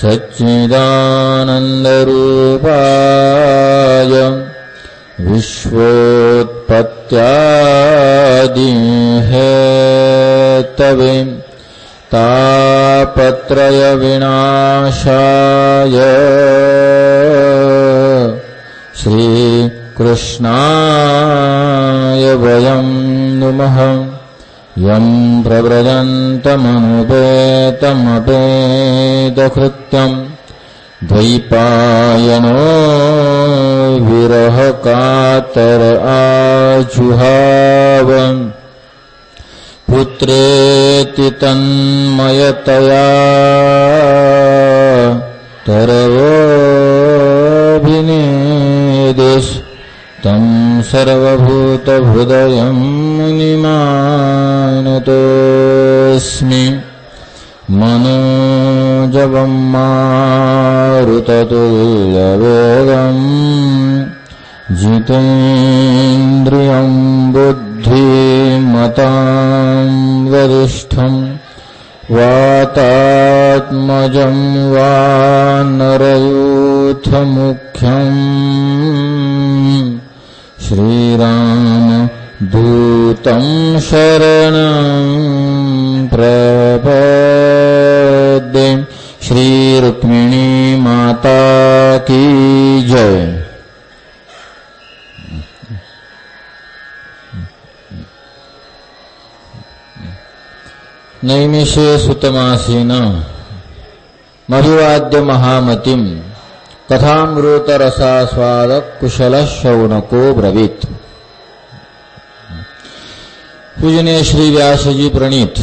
सच्चिदानन्दरूपाय विश्वोत्पत्त्यादिहेतवे तापत्रयविनाशाय श्रीकृष्णाय वयं नुमः। यं प्रव्रजन्तमनुपेतमपेतकृत्यं द्वैपायनो विरहकातर आजुहाव पुत्रेति तन्मयतया तरवोऽभिनेदेश तं सर्वभूतहृदयं मुनिमानतोऽस्मि। मनोजवं मारुततुल्यवेगं जितेन्द्रियं बुद्धिमतां वरिष्ठं वातात्मजं वानरयूथमुख्यं श्रीराम दूतं शरणं प्रपद्ये। श्री रुक्मिणी माता की जय। नैमिषे सुतमासीन मधुवाद्य महामतिम कथामृतरसास्वाद कुशल शौनको ब्रवीत। पूजनीय श्री व्यासजी प्रणीत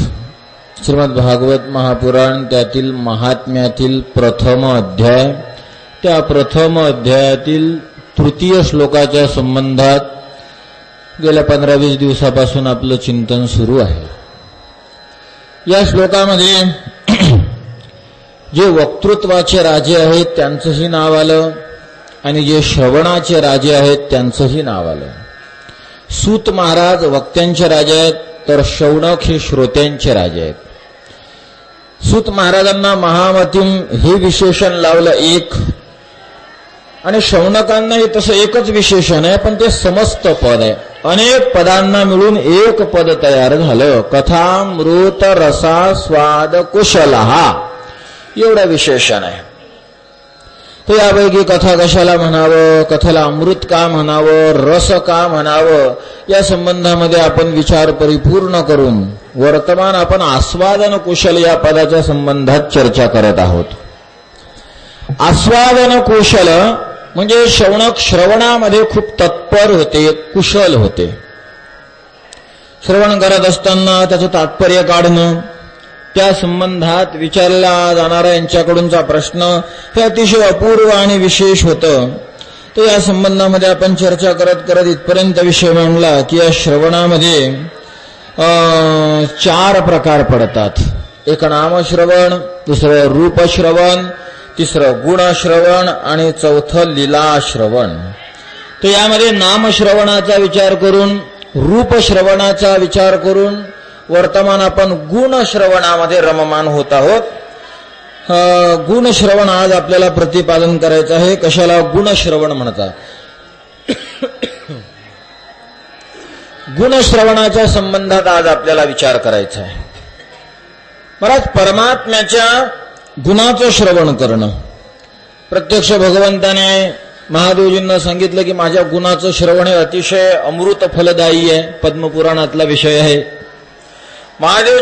श्रीमद भागवत महापुराण त्यातील महात्म्यातील प्रथम अध्याय, त्या प्रथम अध्यायातील तृतीय श्लोकाच्या संबंधात गेल्या 15-20 दिवसापासून आपलं चिंतन सुरू आहे। या श्लोकामध्ये जे वक्तृत्वाचे राजे आहेत त्यांचंही नाव आलं आणि जे श्रवणाचे राजे आहेत त्यांचंही नाव आलं। सूत महाराज वक्त्यांचे राजे आहेत, तर शौनक हे श्रोत्यांचे राजे आहेत। सूत महाराजांना महामतिम हे विशेषण लावलं एक, आणि शौनकांनाही तसं एकच विशेषण आहे, पण ते समस्त पद आहे। अनेक पदांना मिळून एक पद तयार झालं, कथामृत रसास्वाद कुशलहा एवढं विशेषण आहे। तर यापैकी कथा कशाला म्हणावं, कथेला अमृत का म्हणावं, रस का म्हणावं, या संबंधामध्ये आपण विचार परिपूर्ण करून वर्तमान आपण आस्वादन कुशल या पदाच्या संबंधात चर्चा करत आहोत। आस्वादन कुशल म्हणजे शौनक श्रवणामध्ये खूप तत्पर होते, कुशल होते। श्रवण करत असताना त्याचं तात्पर्य काढणं, त्या संबंधात विचारला जाणारा यांच्याकडूनचा प्रश्न हे अतिशय अपूर्व आणि विशेष होतं। तर या संबंधामध्ये आपण चर्चा करत करत इथपर्यंत विषय मांडला की या श्रवणामध्ये 4 प्रकार पडतात। एक नामश्रवण, दुसरं रूपश्रवण, तिसरं गुणश्रवण आणि चौथं लीलाश्रवण। तर यामध्ये नामश्रवणाचा विचार करून, रूपश्रवणाचा विचार करून वर्तमान आपण गुणश्रवणामध्ये रममान होत आहोत। गुणश्रवण आज आपल्याला प्रतिपादन करायचं आहे। कशाला गुणश्रवण म्हणतात? गुणश्रवणाच्या संबंधात आज आपल्याला विचार करायचा आहे। महाराज, परमात्म्याच्या गुणाचं श्रवण करणं, प्रत्यक्ष भगवंताने महादेवजींना सांगितलं की माझ्या गुणाचं श्रवण हे अतिशय अमृत फलदायी आहे, पद्मपुराणातला विषय आहे। महादेव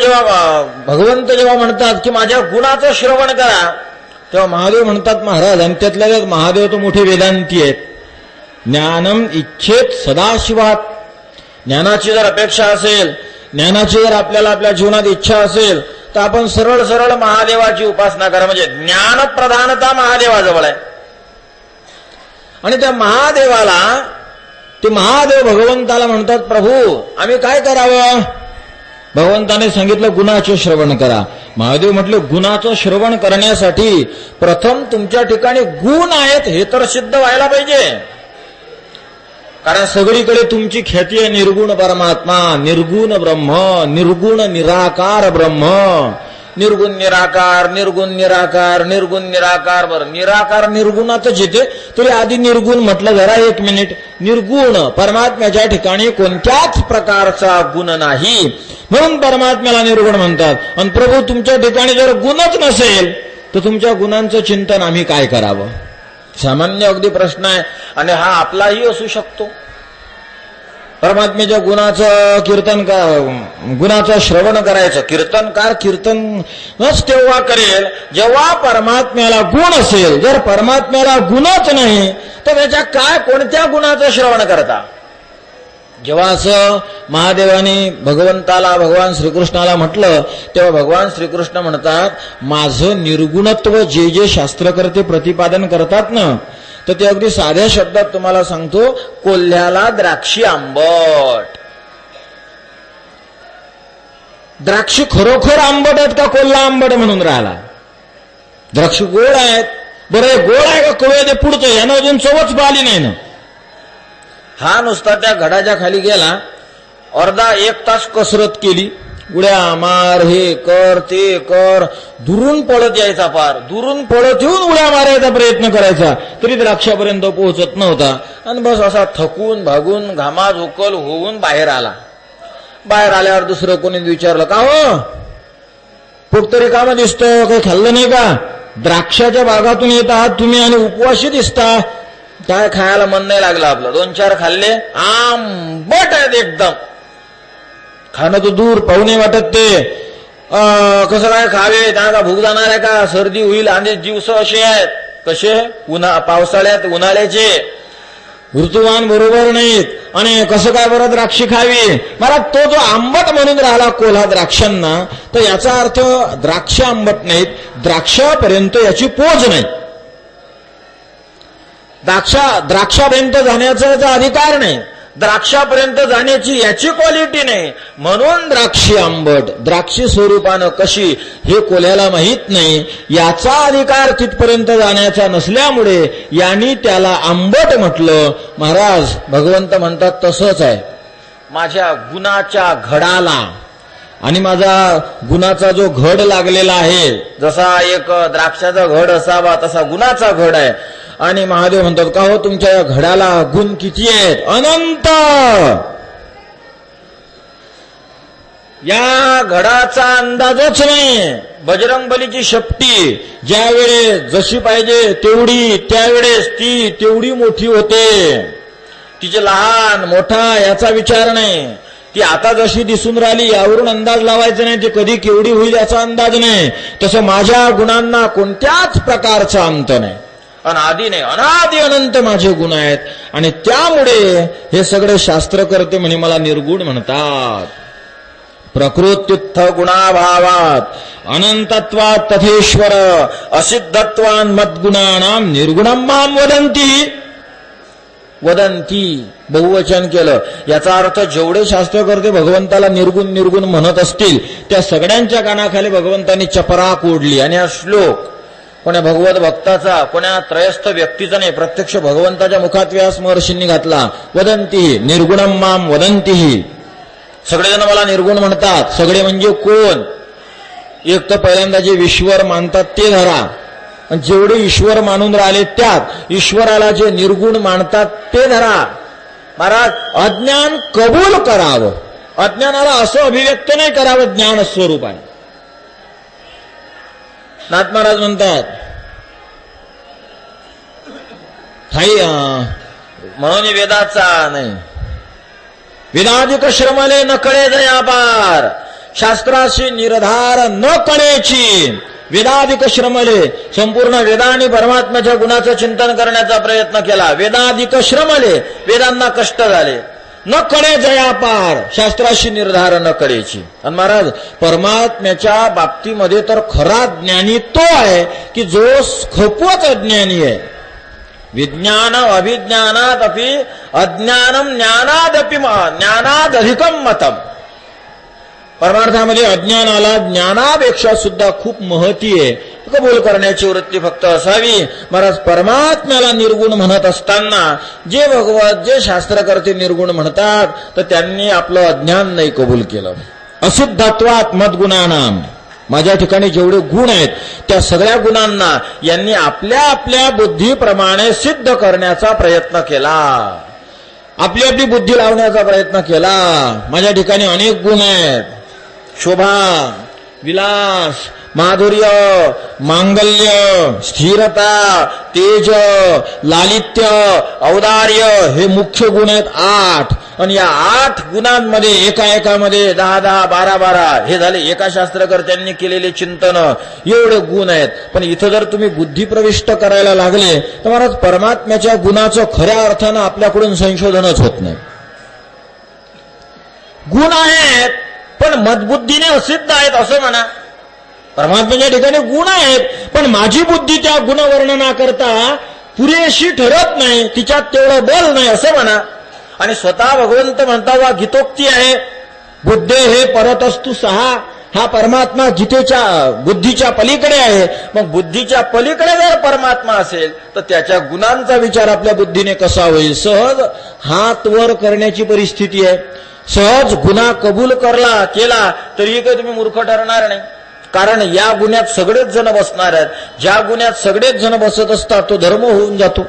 भगवंत जेव्हा म्हणतात की माझ्या गुणाचं श्रवण करा, तेव्हा महादेव म्हणतात महाराज, आणि त्यातल्या त्यात महादेव तो मोठे वेदांती आहेत। ज्ञानम इच्छेत सदाशिवात, ज्ञानाची जर अपेक्षा असेल, ज्ञानाची जर आपल्याला आपल्या जीवनात इच्छा असेल, तर आपण सरळ सरळ महादेवाची उपासना करा, म्हणजे ज्ञान प्रधानता महादेवाजवळ आहे। आणि त्या महादेवाला, ते महादेव भगवंताला म्हणतात प्रभू आम्ही काय करावं? भगवंताने सांगितलं गुणाचे श्रवण करा। महादेव म्हटले गुणाचं श्रवण करण्यासाठी प्रथम तुमच्या ठिकाणी गुण आहेत हे तर सिद्ध व्हायला पाहिजे, कारण सगळीकडे तुमची ख्याती आहे निर्गुण परमात्मा, निर्गुण ब्रह्म, निर्गुण निराकार ब्रह्म, निर्गुण निराकार, निर्गुण निराकार, निर्गुण निराकार. बरं, निराकार निर्गुणातच येते, तरी आधी निर्गुण म्हटलं जरा. एक मिनिट. निर्गुण परमात्म्याच्या ठिकाणी कोणत्याच प्रकारचा गुण नाही, म्हणून परमात्म्याला निर्गुण म्हणतात. आणि प्रभू तुमच्या ठिकाणी जर गुणच नसेल तर तुमच्या गुणांचं चिंतन आम्ही काय करावं? सामान्य अगदी प्रश्न आहे, आणि हा आपलाही असू शकतो. परमात्म्याच्या गुणाचं कीर्तन, गुणाचं श्रवण करायचं. कीर्तनकार कीर्तनच तेव्हा करेल जेव्हा परमात्म्याला गुण असेल. जर परमात्म्याला गुणच नाही तर त्याच्या काय कोणत्या गुणाचं श्रवण करता? जेव्हा असं महादेवाने भगवंताला, भगवान श्रीकृष्णाला म्हटलं, तेव्हा भगवान श्रीकृष्ण म्हणतात, माझं निर्गुणत्व जे जे शास्त्रकर्ते प्रतिपादन करतात ना, तर ते अगदी साध्या शब्दात तुम्हाला सांगतो, कोल्ह्याला द्राक्षी आंबट. द्राक्षी खरोखर आंबट आहेत का कोल्हा आंबट म्हणून राहिला? द्राक्ष गोड आहेत. बरं, गोड आहे का कवळे ते पुढचं, यानं अजून चवच पाहिली नाही ना. हा नुसता त्या घडाच्या खाली गेला, अर्धा एक तास कसरत केली, उड्या मार, हे कर ते कर, दुरून पळत यायचा. पार दुरून पळत येऊन उड्या मारायचा प्रयत्न करायचा, तरी द्राक्षापर्यंत पोहोचत नव्हता. आणि बस असा थकून भागून घामाझोकल होऊन बाहेर आला. बाहेर आल्यावर दुसरं कोणी विचारलं, का हो पोट तरी कामं दिसतं, काही खाल्लं नाही का? द्राक्षाच्या बागातून येत आहात तुम्ही आणि उपवाशी दिसता. काय खायला मन नाही लागलं आपलं. 2-4 खाल्ले, आंबट आहेत एकदम. खाणं तर दूर, पाहुणे वाटत ते. कसं काय खावे? त्यांना भूक जाणार आहे का? सर्दी होईल. आणि दिवस असे आहेत, कसे पावसाळ्यात उन्हाळ्याचे ऋतुमान बरोबर नाहीत, आणि कसं काय बरं द्राक्षी खावी? मला तो जो आंबट म्हणून राहिला कोल्हा द्राक्षांना, तर याचा अर्थ द्राक्ष आंबट नाहीत, द्राक्षापर्यंत याची पोच नाही. द्राक्षापर्यंत जाण्याचा अधिकार नाही, द्राक्षापर्यंत जाण्याची याची क्वालिटी नाही, म्हणून द्राक्षी आंबट. द्राक्षी स्वरूपानं कशी हे कोल्ह्याला माहीत नाही. याचा अधिकार तिथपर्यंत जाण्याचा नसल्यामुळे यांनी त्याला आंबट म्हटलं. महाराज भगवंत म्हणतात तसंच आहे. माझ्या गुणाच्या घडाला आणि माझा गुणाचा जो घड लागलेला आहे, जसा एक द्राक्षाचा घड असावा तसा गुणाचा घड आहे. आणि महादेव म्हणतात, का हो तुमच्या या घडाला गुण किती आहेत? अनंत. या घडाचा अंदाजच नाही. बजरंगबलीची शेपटी ज्यावेळेस जशी पाहिजे तेवढी, त्यावेळेस ती तेवढी मोठी होते. तिचे लहान मोठा याचा विचार नाही. ती आता जशी दिसून राहिली यावरून अंदाज लावायचा नाही, ती कधी केवढी होईल याचा अंदाज नाही. तसं माझ्या गुणांना कोणत्याच प्रकारचा अंत नाही, अनादी नाही, अनादी अनंत माझे गुण आहेत. आणि त्यामुळे हे सगळे शास्त्रकर्ते म्हणे मला निर्गुण म्हणतात. प्रकृत्युत्थ गुणाभावात अनंतत्वात तथेश्वर असिद्धत्वान मद्गुणानाम निर्गुणम माम वदंती. बहुवचन केलं. याचा अर्थ जेवढे शास्त्रकर्ते भगवंताला निर्गुण निर्गुण म्हणत असतील त्या सगळ्यांच्या कानाखाली भगवंतांनी चपराक ओढली. आणि हा श्लोक कोण्या भगवत भक्ताचा, कोण्या त्रयस्थ व्यक्तीचा नाही, प्रत्यक्ष भगवंताच्या मुखात व्यास महर्षींनी घातला. वदंती निर्गुणम माम वदंती. सगळेजण मला निर्गुण म्हणतात. सगळे म्हणजे कोण? एक तर पहिल्यांदा जे ईश्वर मानतात ते धरा, आणि जेवढे ईश्वर मानून राहिले त्यात ईश्वराला जे निर्गुण मानतात ते धरा. महाराज अज्ञान कबूल करावं, अज्ञानाला असं अभिव्यक्त नाही करावं ज्ञान स्वरूपाने. नाथ महाराज म्हणतात म्हणून वेदाचा नाही, वेदाधिक श्रमले न कळे दयापार, शास्त्राशी निर्धार न कळेची. वेदाधिक श्रमले, संपूर्ण वेदांनी परमात्म्याच्या गुणाचं चिंतन करण्याचा प्रयत्न केला. वेदाधिक श्रमले, वेदांना कष्ट झाले. न कळे जयापार, शास्त्राशी निर्धार न कळेची. आणि महाराज परमात्म्याच्या बाबतीमध्ये तर खरा ज्ञानी तो आहे की जो खूपच अज्ञानी आहे. विज्ञान अभिज्ञानात अपि अज्ञानम ज्ञानादपि ज्ञानादधिकम मतम. परमार्थामध्ये अज्ञानाला ज्ञानापेक्षा सुद्धा खूप महती आहे. कबूल करण्याची वृत्ती फक्त असावी. महाराज परमात्म्याला निर्गुण म्हणत असताना जे भगवत, जे शास्त्रकर्ते निर्गुण म्हणतात तर त्यांनी आपलं अज्ञान नाही कबूल केलं. असिद्धत्वात मद्गुणानाम. माझ्या ठिकाणी जेवढे गुण आहेत त्या सगळ्या गुणांना यांनी आपल्या आपल्या बुद्धीप्रमाणे सिद्ध करण्याचा प्रयत्न केला, आपली आपली बुद्धी लावण्याचा प्रयत्न केला. माझ्या ठिकाणी अनेक गुण आहेत. शोभा, विलास, माधुर्य, मांगल्य, स्थिरता, तेज, लालित्य, औदार्य हे मुख्य गुण आहेत 8. आणि या 8 गुणांमध्ये एकामध्ये 10, 12 हे झाले एका शास्त्रकर्त्यांनी केलेले चिंतन, एवढे गुण आहेत. पण इथं जर तुम्ही बुद्धी प्रविष्ट करायला लागले तर महाराज परमात्म्याच्या गुणाचं खऱ्या अर्थानं आपल्याकडून संशोधनच होत नाही. गुण आहेत पण मदबुद्धीने असिद्ध आहेत असं म्हणा. परमात्म्याच्या ठिकाणी गुण आहेत पण माझी बुद्धी त्या गुणवर्णनाकरता पुरेशी ठरत नाही, तिच्यात तेवढं बल नाही असं म्हणा. आणि स्वतः भगवंत म्हणता वा गीतोक्ती आहे, बुद्धे हे परतस्तु सहा. हा परमात्मा गीतेच्या बुद्धीच्या पलीकडे आहे. मग बुद्धीच्या पलीकडे जर परमात्मा असेल तर त्याच्या गुणांचा विचार आपल्या बुद्धीने कसा होईल? सहज हात वर करण्याची परिस्थिती आहे. सहज गुन्हा कबूल केला तरीही काही तुम्ही मूर्ख ठरणार नाही. कारण या गुन्ह्यात सगळेच जण बसणार आहेत. ज्या गुन्ह्यात सगळेच जण बसत असतात तो धर्म होऊन जातो.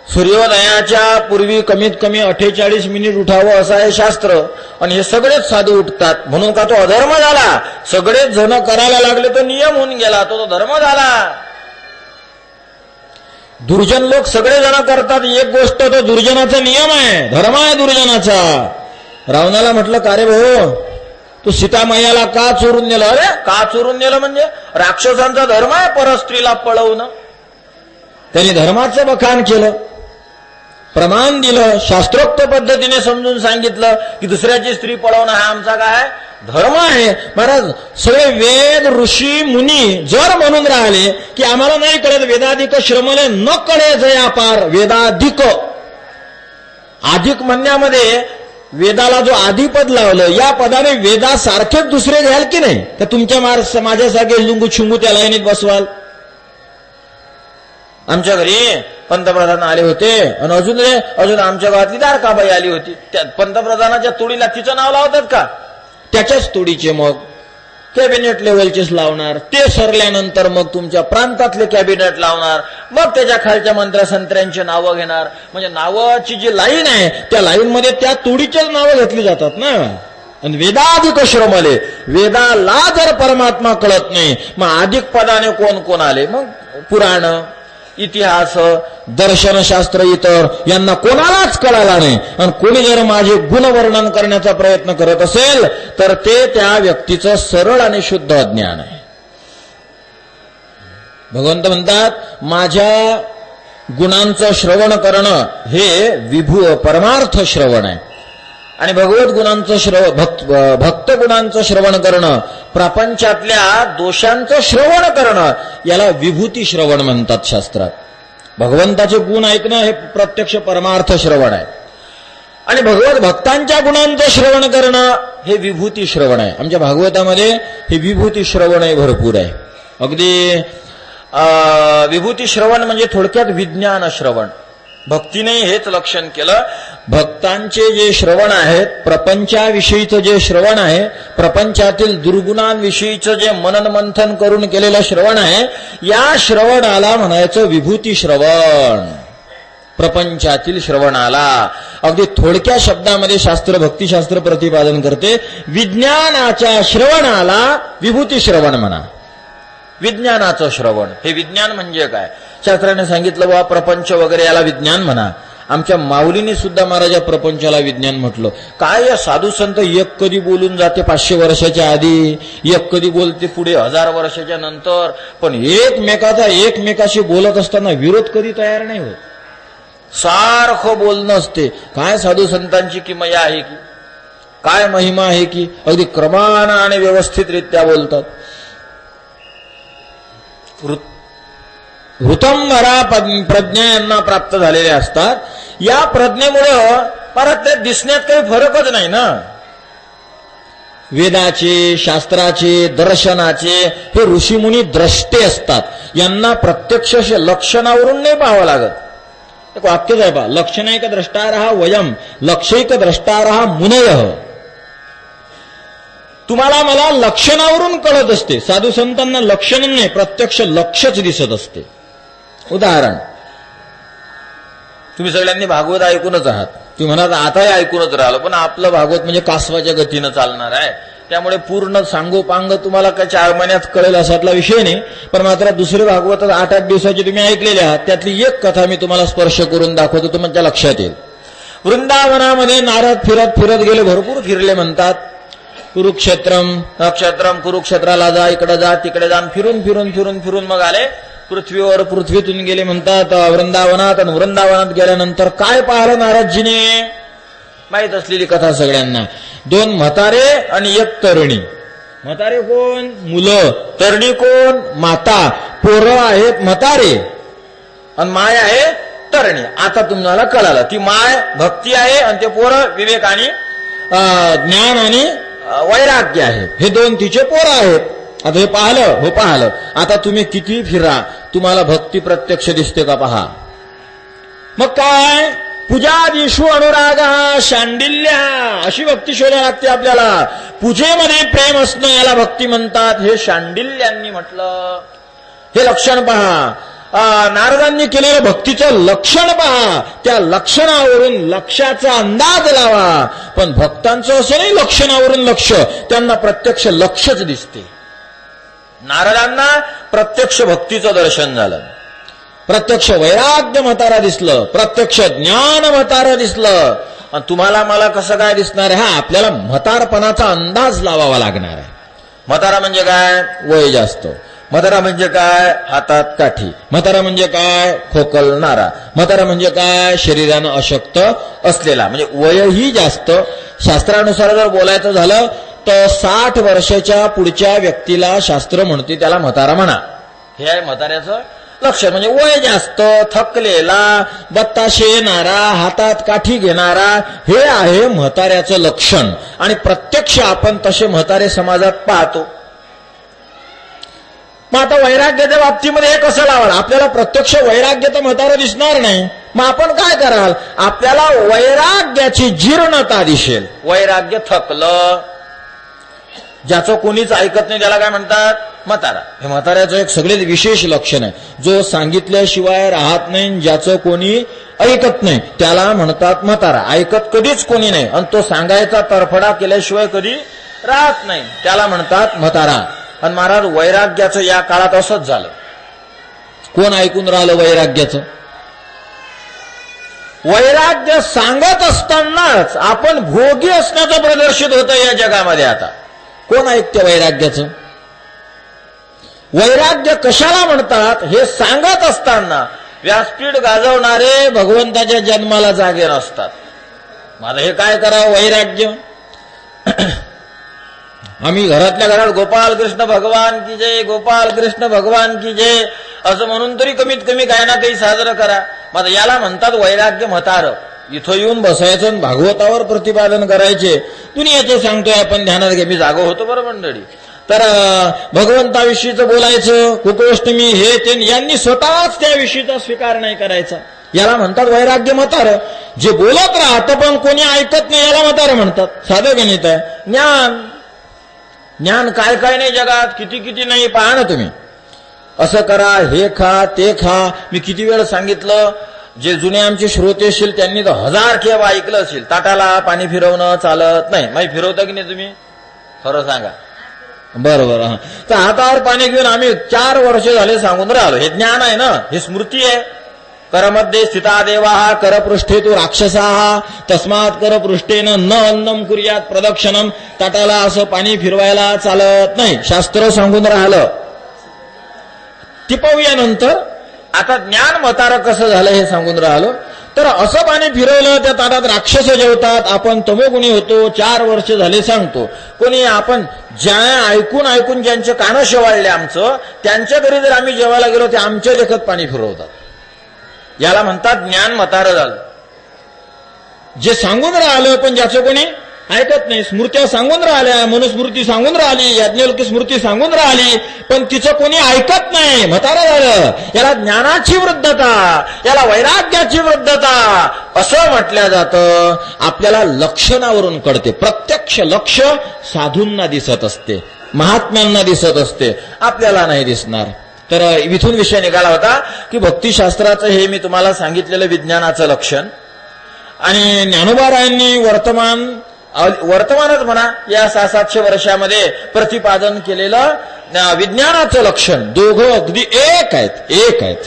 सूर्योदयाच्या पूर्वी कमीत कमी 48 मिनिट उठावं असं आहे शास्त्र. आणि हे सगळेच साधू उठतात म्हणून का तो अधर्म झाला? सगळेच जण करायला लागले तो नियम होऊन गेला, तो धर्म झाला. दुर्जन लोक सगळे जण करतात एक गोष्ट, तो दुर्जनाचा नियम आहे, धर्म आहे दुर्जनाचा. रावणाला म्हटलं का रे भाऊ तू सीतामय्याला का चोरून नेलं? अरे का चोरून नेलं म्हणजे राक्षसांचा धर्म आहे परस्त्रीला पळवणं. त्यांनी धर्माचं बखान केलं, प्रमाण दिलं, शास्त्रोक्त पद्धतीने समजून सांगितलं की दुसऱ्याची स्त्री पळवणं हा आमचा काय धर्म आहे. महाराज सगळे वेद ऋषी मुनी जर म्हणून राहिले की आम्हाला नाही कळत वेदाधिक श्रमले न कळे जया पार. वेदाधिक अधिक म्हणण्यामध्ये वेदाला जो आदिपद लावलं या पदाने वेदासारखेच दुसरे घ्याल की नाही? तर तुमच्या माझ्यासारखे लुंगू छिंगू त्या लाईनीत बसवाल. आमच्या घरी पंतप्रधान आले होते आणि अजून आमच्या गावातली दारकाबाई आली होती. त्या पंतप्रधानाच्या तोडीला तिचं नाव लावतात का? त्याच्याच तोडीचे मग कॅबिनेट लेवलचेच लावणार. ते सरल्यानंतर मग तुमच्या प्रांतातले कॅबिनेट लावणार. मग त्याच्या खालच्या मंत्र्यांची नावं घेणार. म्हणजे नावाची जी लाईन आहे त्या लाईनमध्ये त्या तोडीचेच नावं घेतली जातात ना. आणि वेदाधिक श्रमले, वेदाला जर परमात्मा कळत नाही मग अधिक पदाने कोण कोण आले? मग पुराण, इतिहास, दर्शनशास्त्र इतर यांना कोणालाच कळाला नाही. आणि कोणी जर माझे गुणवर्णन करण्याचा प्रयत्न करत असेल तर ते त्या व्यक्तीचं सरळ आणि शुद्ध अज्ञान आहे. भगवंत म्हणतात माझ्या गुणांचं श्रवण करणं हे विभू परमार्थ श्रवण आहे. आणि भगवत गुणांचं भक्त गुणांचं श्रवण करणं, प्रपंचातल्या दोषांचं श्रवण करणं याला विभूती श्रवण म्हणतात शास्त्रात. भगवंताचे गुण ऐकणं हे प्रत्यक्ष परमार्थ श्रवण आहे. आणि भगवत भक्तांच्या गुणांचं श्रवण करणं हे विभूती श्रवण आहे. आमच्या भागवतामध्ये हे विभूती श्रवणही भरपूर आहे. अगदी विभूती श्रवण म्हणजे थोडक्यात विज्ञान श्रवण. भक्तीने हेच लक्षण केलं. भक्तांचे जे श्रवण आहेत, प्रपंचाविषयीचं जे श्रवण आहे, प्रपंचातील दुर्गुणांविषयीचं जे मनन मंथन करून केलेलं श्रवण आहे, या श्रवणाला म्हणायचं विभूती श्रवण. प्रपंचातील श्रवणाला अगदी थोडक्या शब्दामध्ये शास्त्र भक्तिशास्त्र प्रतिपादन करते. विज्ञानाच्या श्रवणाला विभूती श्रवण म्हणा. विज्ञानाचं श्रवण हे विज्ञान म्हणजे काय? शास्त्राने सांगितलं वा प्रपंच वगैरे याला विज्ञान म्हणा. आमच्या माऊलीने सुद्धा महाराजा प्रपंचाला विज्ञान म्हटलं. काय या साधू संत एक कधी बोलून जाते 500 वर्षाच्या आधी, एक कधी बोलते पुढे 1000 वर्षाच्या नंतर, पण एकमेकाशी बोलत असताना विरोध कधी तयार नाही होत. सारखं बोलणं असते. काय साधू संतांची किमया आहे की, काय महिमा आहे की अगदी क्रमानं आणि व्यवस्थितरित्या बोलतात. ऋतंभरा प्रज्ञा यांना प्राप्त झालेल्या असतात. या प्रज्ञेमुळं परत ते दिसण्यात काही फरकच नाही ना. वेदाचे, शास्त्राचे, दर्शनाचे हे ऋषीमुनी द्रष्टे असतात. यांना प्रत्यक्ष लक्षणावरून नाही पाहावं लागत. एक वाक्यच आहे पहा, लक्षणैक द्रष्टारः वयम लक्षैक द्रष्टारः मुनयः. तुम्हाला मला लक्षणावरून कळत असते. साधू संतांना लक्षण नाही, प्रत्यक्ष लक्षच दिसत असते. उदाहरण, तुम्ही सगळ्यांनी भागवत ऐकूनच आहात. तुम्ही म्हणा आताही ऐकूनच राहिलो, पण आपलं भागवत म्हणजे कासवाच्या गतीनं चालणार आहे, त्यामुळे पूर्ण सांगोपांग तुम्हाला काय 4 महिन्यात कळेल असातला विषय नाही. पण मात्र दुसरे भागवत 8-8 दिवसाची तुम्ही ऐकलेले आहात. त्यातली एक कथा मी तुम्हाला स्पर्श करून दाखवतो, तुमच्या लक्षात येईल. वृंदावनामध्ये नारद फिरत फिरत गेले, भरपूर फिरले म्हणतात. कुरुक्षेत्राला जा, इकडे जा, तिकडे जा, फिरून फिरून फिरून फिरून मग आले पृथ्वीवर. पृथ्वीतून गेले म्हणतात वृंदावनात. आणि वृंदावनात गेल्यानंतर काय पाहिलं नारदजीने? माहीत असलेली कथा सगळ्यांना. 2 म्हातारे आणि 1 तरुणी. म्हातारे कोण? मुलं. तरुणी कोण? माता. पोरं आहेत म्हातारे आणि माय आहे तरुणी. आता तुम्हाला कळालं, ती माय भक्ती आहे आणि ते पोरं विवेक आणि ज्ञान आणि वैराग्य आहे. हे 2 तिचे पोरं आहेत. आता हे पाहिलं, हो पाहिलं. आता तुम्ही किती फिरा, तुम्हाला भक्ती प्रत्यक्ष दिसते का पहा. मग काय? पूजादिषु अनुराग शांडिल्य, अशी भक्ती शोधायला लागते आपल्याला. पूजेमध्ये प्रेम असणं याला भक्ती म्हणतात, हे शांडिल्यांनी म्हटलं. हे लक्षण पहा. नारदांनी केलेलं भक्तीचं लक्षण पहा. त्या लक्षणावरून लक्षाचा अंदाज लावा. पण भक्तांचं असं नाही लक्षणावरून लक्ष, त्यांना प्रत्यक्ष लक्षच दिसते. नारदांना प्रत्यक्ष भक्तीचं दर्शन झालं, प्रत्यक्ष वैराग्य म्हातारा दिसलं, प्रत्यक्ष ज्ञान म्हातारा दिसलं. आणि तुम्हाला मला कसं काय दिसणार आहे? हा, आपल्याला म्हातारपणाचा अंदाज लावावा लागणार आहे. म्हातारा म्हणजे काय? वय जास्त. म्हातारा म्हणजे काय? हातात काठी. म्हातारा म्हणजे काय? खोकलणारा. म्हातारा म्हणजे काय? शरीरानं अशक्त असलेला. म्हणजे वयही जास्त. शास्त्रानुसार जर बोलायचं झालं तर 60 वर्षाच्या पुढच्या व्यक्तीला शास्त्र म्हणते त्याला म्हातारा म्हणा. हे आहे म्हाताऱ्याचं लक्षण. म्हणजे वय जास्त, थकलेला, बत्ताशे येणारा, हातात काठी घेणारा, हे आहे म्हाताऱ्याचं लक्षण. आणि प्रत्यक्ष आपण तसे म्हातारे समाजात पाहतो. मग आता वैराग्याच्या बाबतीमध्ये हे कसं लावाल? आपल्याला प्रत्यक्ष वैराग्य तर म्हातारं दिसणार नाही. मग आपण काय कराल? आपल्याला वैराग्याची जीर्णता दिसेल. वैराग्य थकलं, ज्याचं कोणीच ऐकत नाही त्याला काय म्हणतात? म्हातारा. हे म्हाताऱ्याचं एक सगळे विशेष लक्षण आहे. जो सांगितल्याशिवाय राहत नाही, ज्याचं कोणी ऐकत नाही त्याला म्हणतात म्हातारा. ऐकत कधीच कोणी नाही आणि तो सांगायचा तरफडा केल्याशिवाय कधी राहत नाही, त्याला म्हणतात म्हातारा. आणि महाराज वैराग्याचं या काळात असंच झालं. कोण ऐकून राहिलं वैराग्याचं? वैराग्य सांगत असतानाच आपण भोगी असण्याचं प्रदर्शित होतं या जगामध्ये. आता कोण ऐकते वैराग्याचं? वैराग्य कशाला म्हणतात हे सांगत असताना व्यासपीठ गाजवणारे भगवंताच्या जन्माला जागे नसतात. माझं हे काय करावं वैराग्य? आम्ही घरातल्या घरात गोपाल कृष्ण भगवान की जय, गोपाल कृष्ण भगवान की जय असं म्हणून तरी कमीत कमी काही ना काही साजरं करा. मग याला म्हणतात वैराग्य म्हातारं. इथं येऊन बसायचं आणि भागवतावर प्रतिपादन करायचे. दुनियाचं सांगतोय आपण, ध्यानात घ्या. मी जागो होतो बरं मंडळी. तर भगवंताविषयीचं बोलायचं, कुकुष्टमी हे ते, यांनी स्वतःच त्याविषयीचा स्वीकार नाही करायचा. याला म्हणतात वैराग्य म्हातारं. जे बोलत राहतं पण कोणी ऐकत नाही याला म्हातारं म्हणतात. साधं गणित आहे. ज्ञान, ज्ञान काय काय नाही जगात, किती किती नाही. पहा ना तुम्ही. असं करा, हे खा, ते खा. मी किती वेळ सांगितलं. जे जुने आमचे श्रोते असतील त्यांनी तर 1000 केव्हा ऐकलं असेल. ताटाला पाणी फिरवणं चालत नाही. माही फिरवता की नाही तुम्ही? खरं सांगा. बरोबर. तर हातावर पाणी घेऊन आम्ही 4 वर्ष झाले सांगून राहिलो. हे ज्ञान आहे ना, हे स्मृती आहे. करमध्ये स्थिता देवा करपृष्ठे तू राक्षसा तस्मात करपृष्ठेन न अन्नम कुर्यात प्रदक्षिणम. ताटाला असं पाणी फिरवायला चालत नाही, शास्त्र सांगून राहिलं. ती पाहूयानंतर. आता ज्ञान म्हातारं कसं झालं हे सांगून राहिलो. तर असं पाणी फिरवलं त्या ताटात राक्षस जेवतात. आपण तमोगुणी होतो. 4 वर्ष झाले सांगतो. कोणी आपण ज्या ऐकून ऐकून ज्यांचे कानं शेवाळले आमचं, त्यांच्या घरी जर आम्ही जेवायला गेलो ते आमच्या देखत पाणी फिरवतात. याला म्हणतात ज्ञान म्हातारं झालं. जे सांगून राहिलं पण ज्याचं कोणी ऐकत नाही. स्मृत्या सांगून राहिल्या, मनुस्मृती सांगून राहिली, याज्ञवल्क्य स्मृती सांगून राहिली, पण तिचं कोणी ऐकत नाही. म्हातारं झालं. याला ज्ञानाची वृद्धता, याला वैराग्याची वृद्धता. असं म्हटलं जातं. आपल्याला लक्षणावरून कळते. प्रत्यक्ष लक्ष साधूंना दिसत असते, महात्म्यांना दिसत असते, आपल्याला नाही दिसणार. तर इथून विषय निघाला होता की भक्तिशास्त्राचं हे मी तुम्हाला सांगितलेलं विज्ञानाचं लक्षण आणि ज्ञानोबारायांनी वर्तमानच म्हणा या 600-700 वर्षामध्ये प्रतिपादन केलेलं विज्ञानाचं लक्षण दोघं अगदी एक आहेत.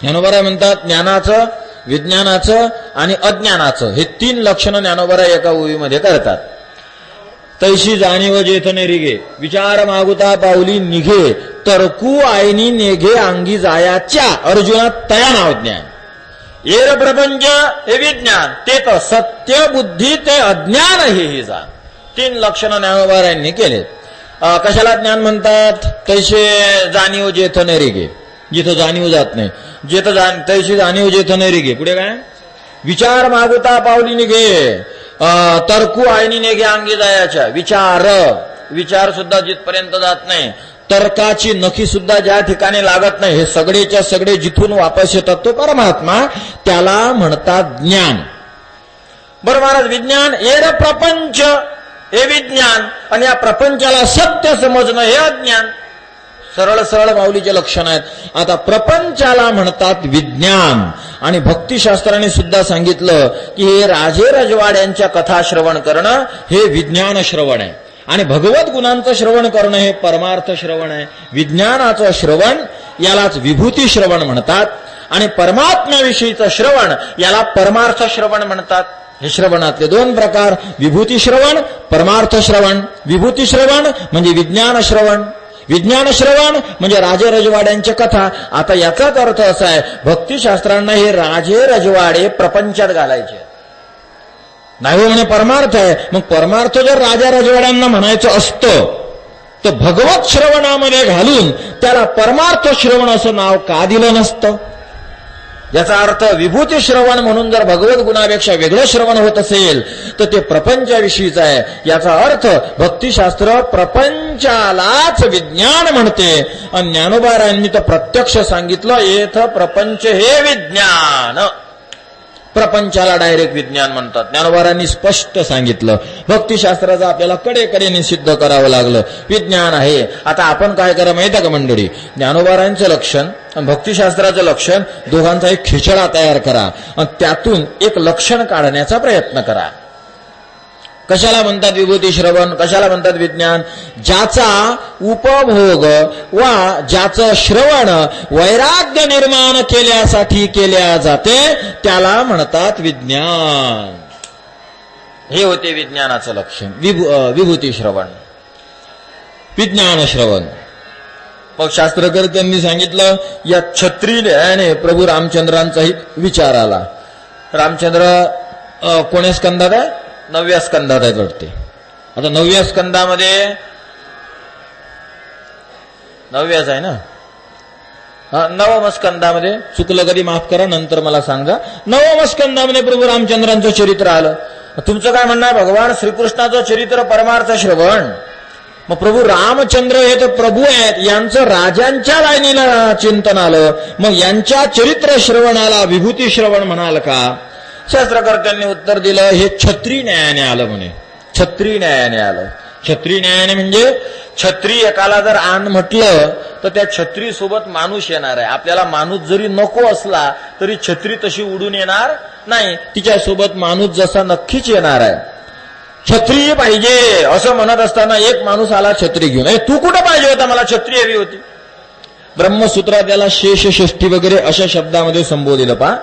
ज्ञानोबाराय म्हणतात ज्ञानाचं, विज्ञानाचं आणि अज्ञानाचं हे 3 लक्षणं ज्ञानोबाराय एका ओळीमध्ये करतात. तैशी जाणीव जेथने रिगे, विचार मागुता पावली निघे, तरकू आयनी नेघे अंगी जायाच्या, अर्जुना तया नाव ज्ञान. येर प्रपंच हे विज्ञान, ते तर सत्य बुद्धी ते अज्ञान हे जा. 3 लक्षणं ज्ञानोबारायांनी केलेत. कशाला ज्ञान म्हणतात? तैसे जाणीव जेथने रिगे, जिथं जाणीव जात नाही, तैशी जाणीव जेथने रिगे. पुढे काय? विचार मागुता पावली निघे, तर्कू आयनी नेघे अंगी जायाच्या. विचार सुद्धा जिथपर्यंत जात नाही, तर्काची नखी सुद्धा ज्या ठिकाणी लागत नाही, हे सगळेच्या सगळे जिथून वापस येतात तो परमात्मा, त्याला म्हणतात ज्ञान. बरं महाराज, विज्ञान येर प्रपंच हे विज्ञान आणि या प्रपंचाला सत्य समजणं हे अज्ञान. सरळ माऊलीचे लक्षण आहेत. आता प्रपंचाला म्हणतात विज्ञान आणि भक्तिशास्त्राने सुद्धा सांगितलं की हे राजे रजवाड्यांच्या कथा श्रवण करणं हे विज्ञान श्रवण आहे आणि भगवत गुणांचं श्रवण करणं हे परमार्थ श्रवण आहे. विज्ञानाचं श्रवण यालाच विभूती श्रवण म्हणतात आणि परमात्म्याविषयीचं श्रवण याला परमार्थ श्रवण म्हणतात. हे श्रवणातले 2 प्रकार, विभूती श्रवण, परमार्थ श्रवण. विभूती श्रवण म्हणजे विज्ञान श्रवण, विज्ञान श्रवण म्हणजे राजे रजवाड्यांच्या कथा. आता याचाच अर्थ असा आहे, भक्तिशास्त्रांना हे राजे रजवाडे प्रपंचात घालायचे नाही म्हणे परमार्थ आहे. मग परमार्थ जर राजा रजवाड्यांना म्हणायचं असतं तर भगवत श्रवणामध्ये घालून त्याला परमार्थ श्रवण असं नाव का दिलं नसतं? याचा अर्थ विभूती श्रवण म्हणून जर भगवत गुणापेक्षा वेगळं श्रवण होत असेल तर ते प्रपंचाविषयीच आहे. याचा अर्थ भक्तिशास्त्र प्रपंचालाच विज्ञान म्हणते आणि ज्ञानोबारायांनी तर प्रत्यक्ष सांगितलं, येथ प्रपंच हे विज्ञान. प्रपंचाला डायरेक्ट विज्ञान म्हणतात. ज्ञानोबारांनी स्पष्ट सांगितलं. भक्तिशास्त्राचं आपल्याला कडेकडेने सिद्ध करावं लागलं, विज्ञान आहे. आता आपण काय करा माहिती का मंडळी, ज्ञानोबारांचं लक्षण आणि भक्तिशास्त्राचं लक्षण दोघांचा एक खिचडा तयार करा आणि त्यातून एक लक्षण काढण्याचा प्रयत्न करा. कशाला म्हणतात विभूती श्रवण, कशाला म्हणतात विज्ञान? ज्याचा उपभोग वा ज्याचं श्रवण वैराग्य निर्माण केल्यासाठी केल्या जाते त्याला म्हणतात विज्ञान. हे होते विज्ञानाचं लक्षण, विभूती श्रवण, विज्ञान श्रवण. मग शास्त्रकर्त्यांनी सांगितलं या छत्रीने प्रभू रामचंद्रांचाही विचार आला. रामचंद्र कोण्या स्कंदात आहे? 9व्या स्कंदात आहेत वाटते. आता 9व्या स्कंदामध्ये 9व्याच आहे ना, 9व्या स्कंदामध्ये चुकलं कधी माफ करा, नंतर मला सांगा. 9व्या स्कंदामध्ये प्रभू रामचंद्रांचं चरित्र आलं. तुमचं काय म्हणणं आहे? भगवान श्रीकृष्णाचं चरित्र परमार्थ श्रवण. मग प्रभू रामचंद्र हे तर प्रभू आहेत, यांचं राजांच्या लाईनीला चिंतन आलं, मग यांच्या चरित्र श्रवणाला विभूती श्रवण म्हणाल का? शास्त्रकर्त्यांनी उत्तर दिलं, हे छत्री न्यायाने आलं म्हणे. छत्री न्यायाने आलं. छत्री न्यायाने म्हणजे छत्री एकाला जर आण म्हटलं तर त्या छत्री सोबत माणूस येणार आहे. आपल्याला माणूस जरी नको असला तरी छत्री तशी उडून येणार नाही, तिच्यासोबत माणूस जसा नक्कीच येणार आहे. छत्री पाहिजे असं म्हणत असताना एक माणूस आला छत्री घेऊन. तू कुठं पाहिजे होता? मला छत्री हवी होती. ब्रह्मसूत्रात त्याला शेष षष्ठी वगैरे अशा शब्दामध्ये संबोधिलं. पहा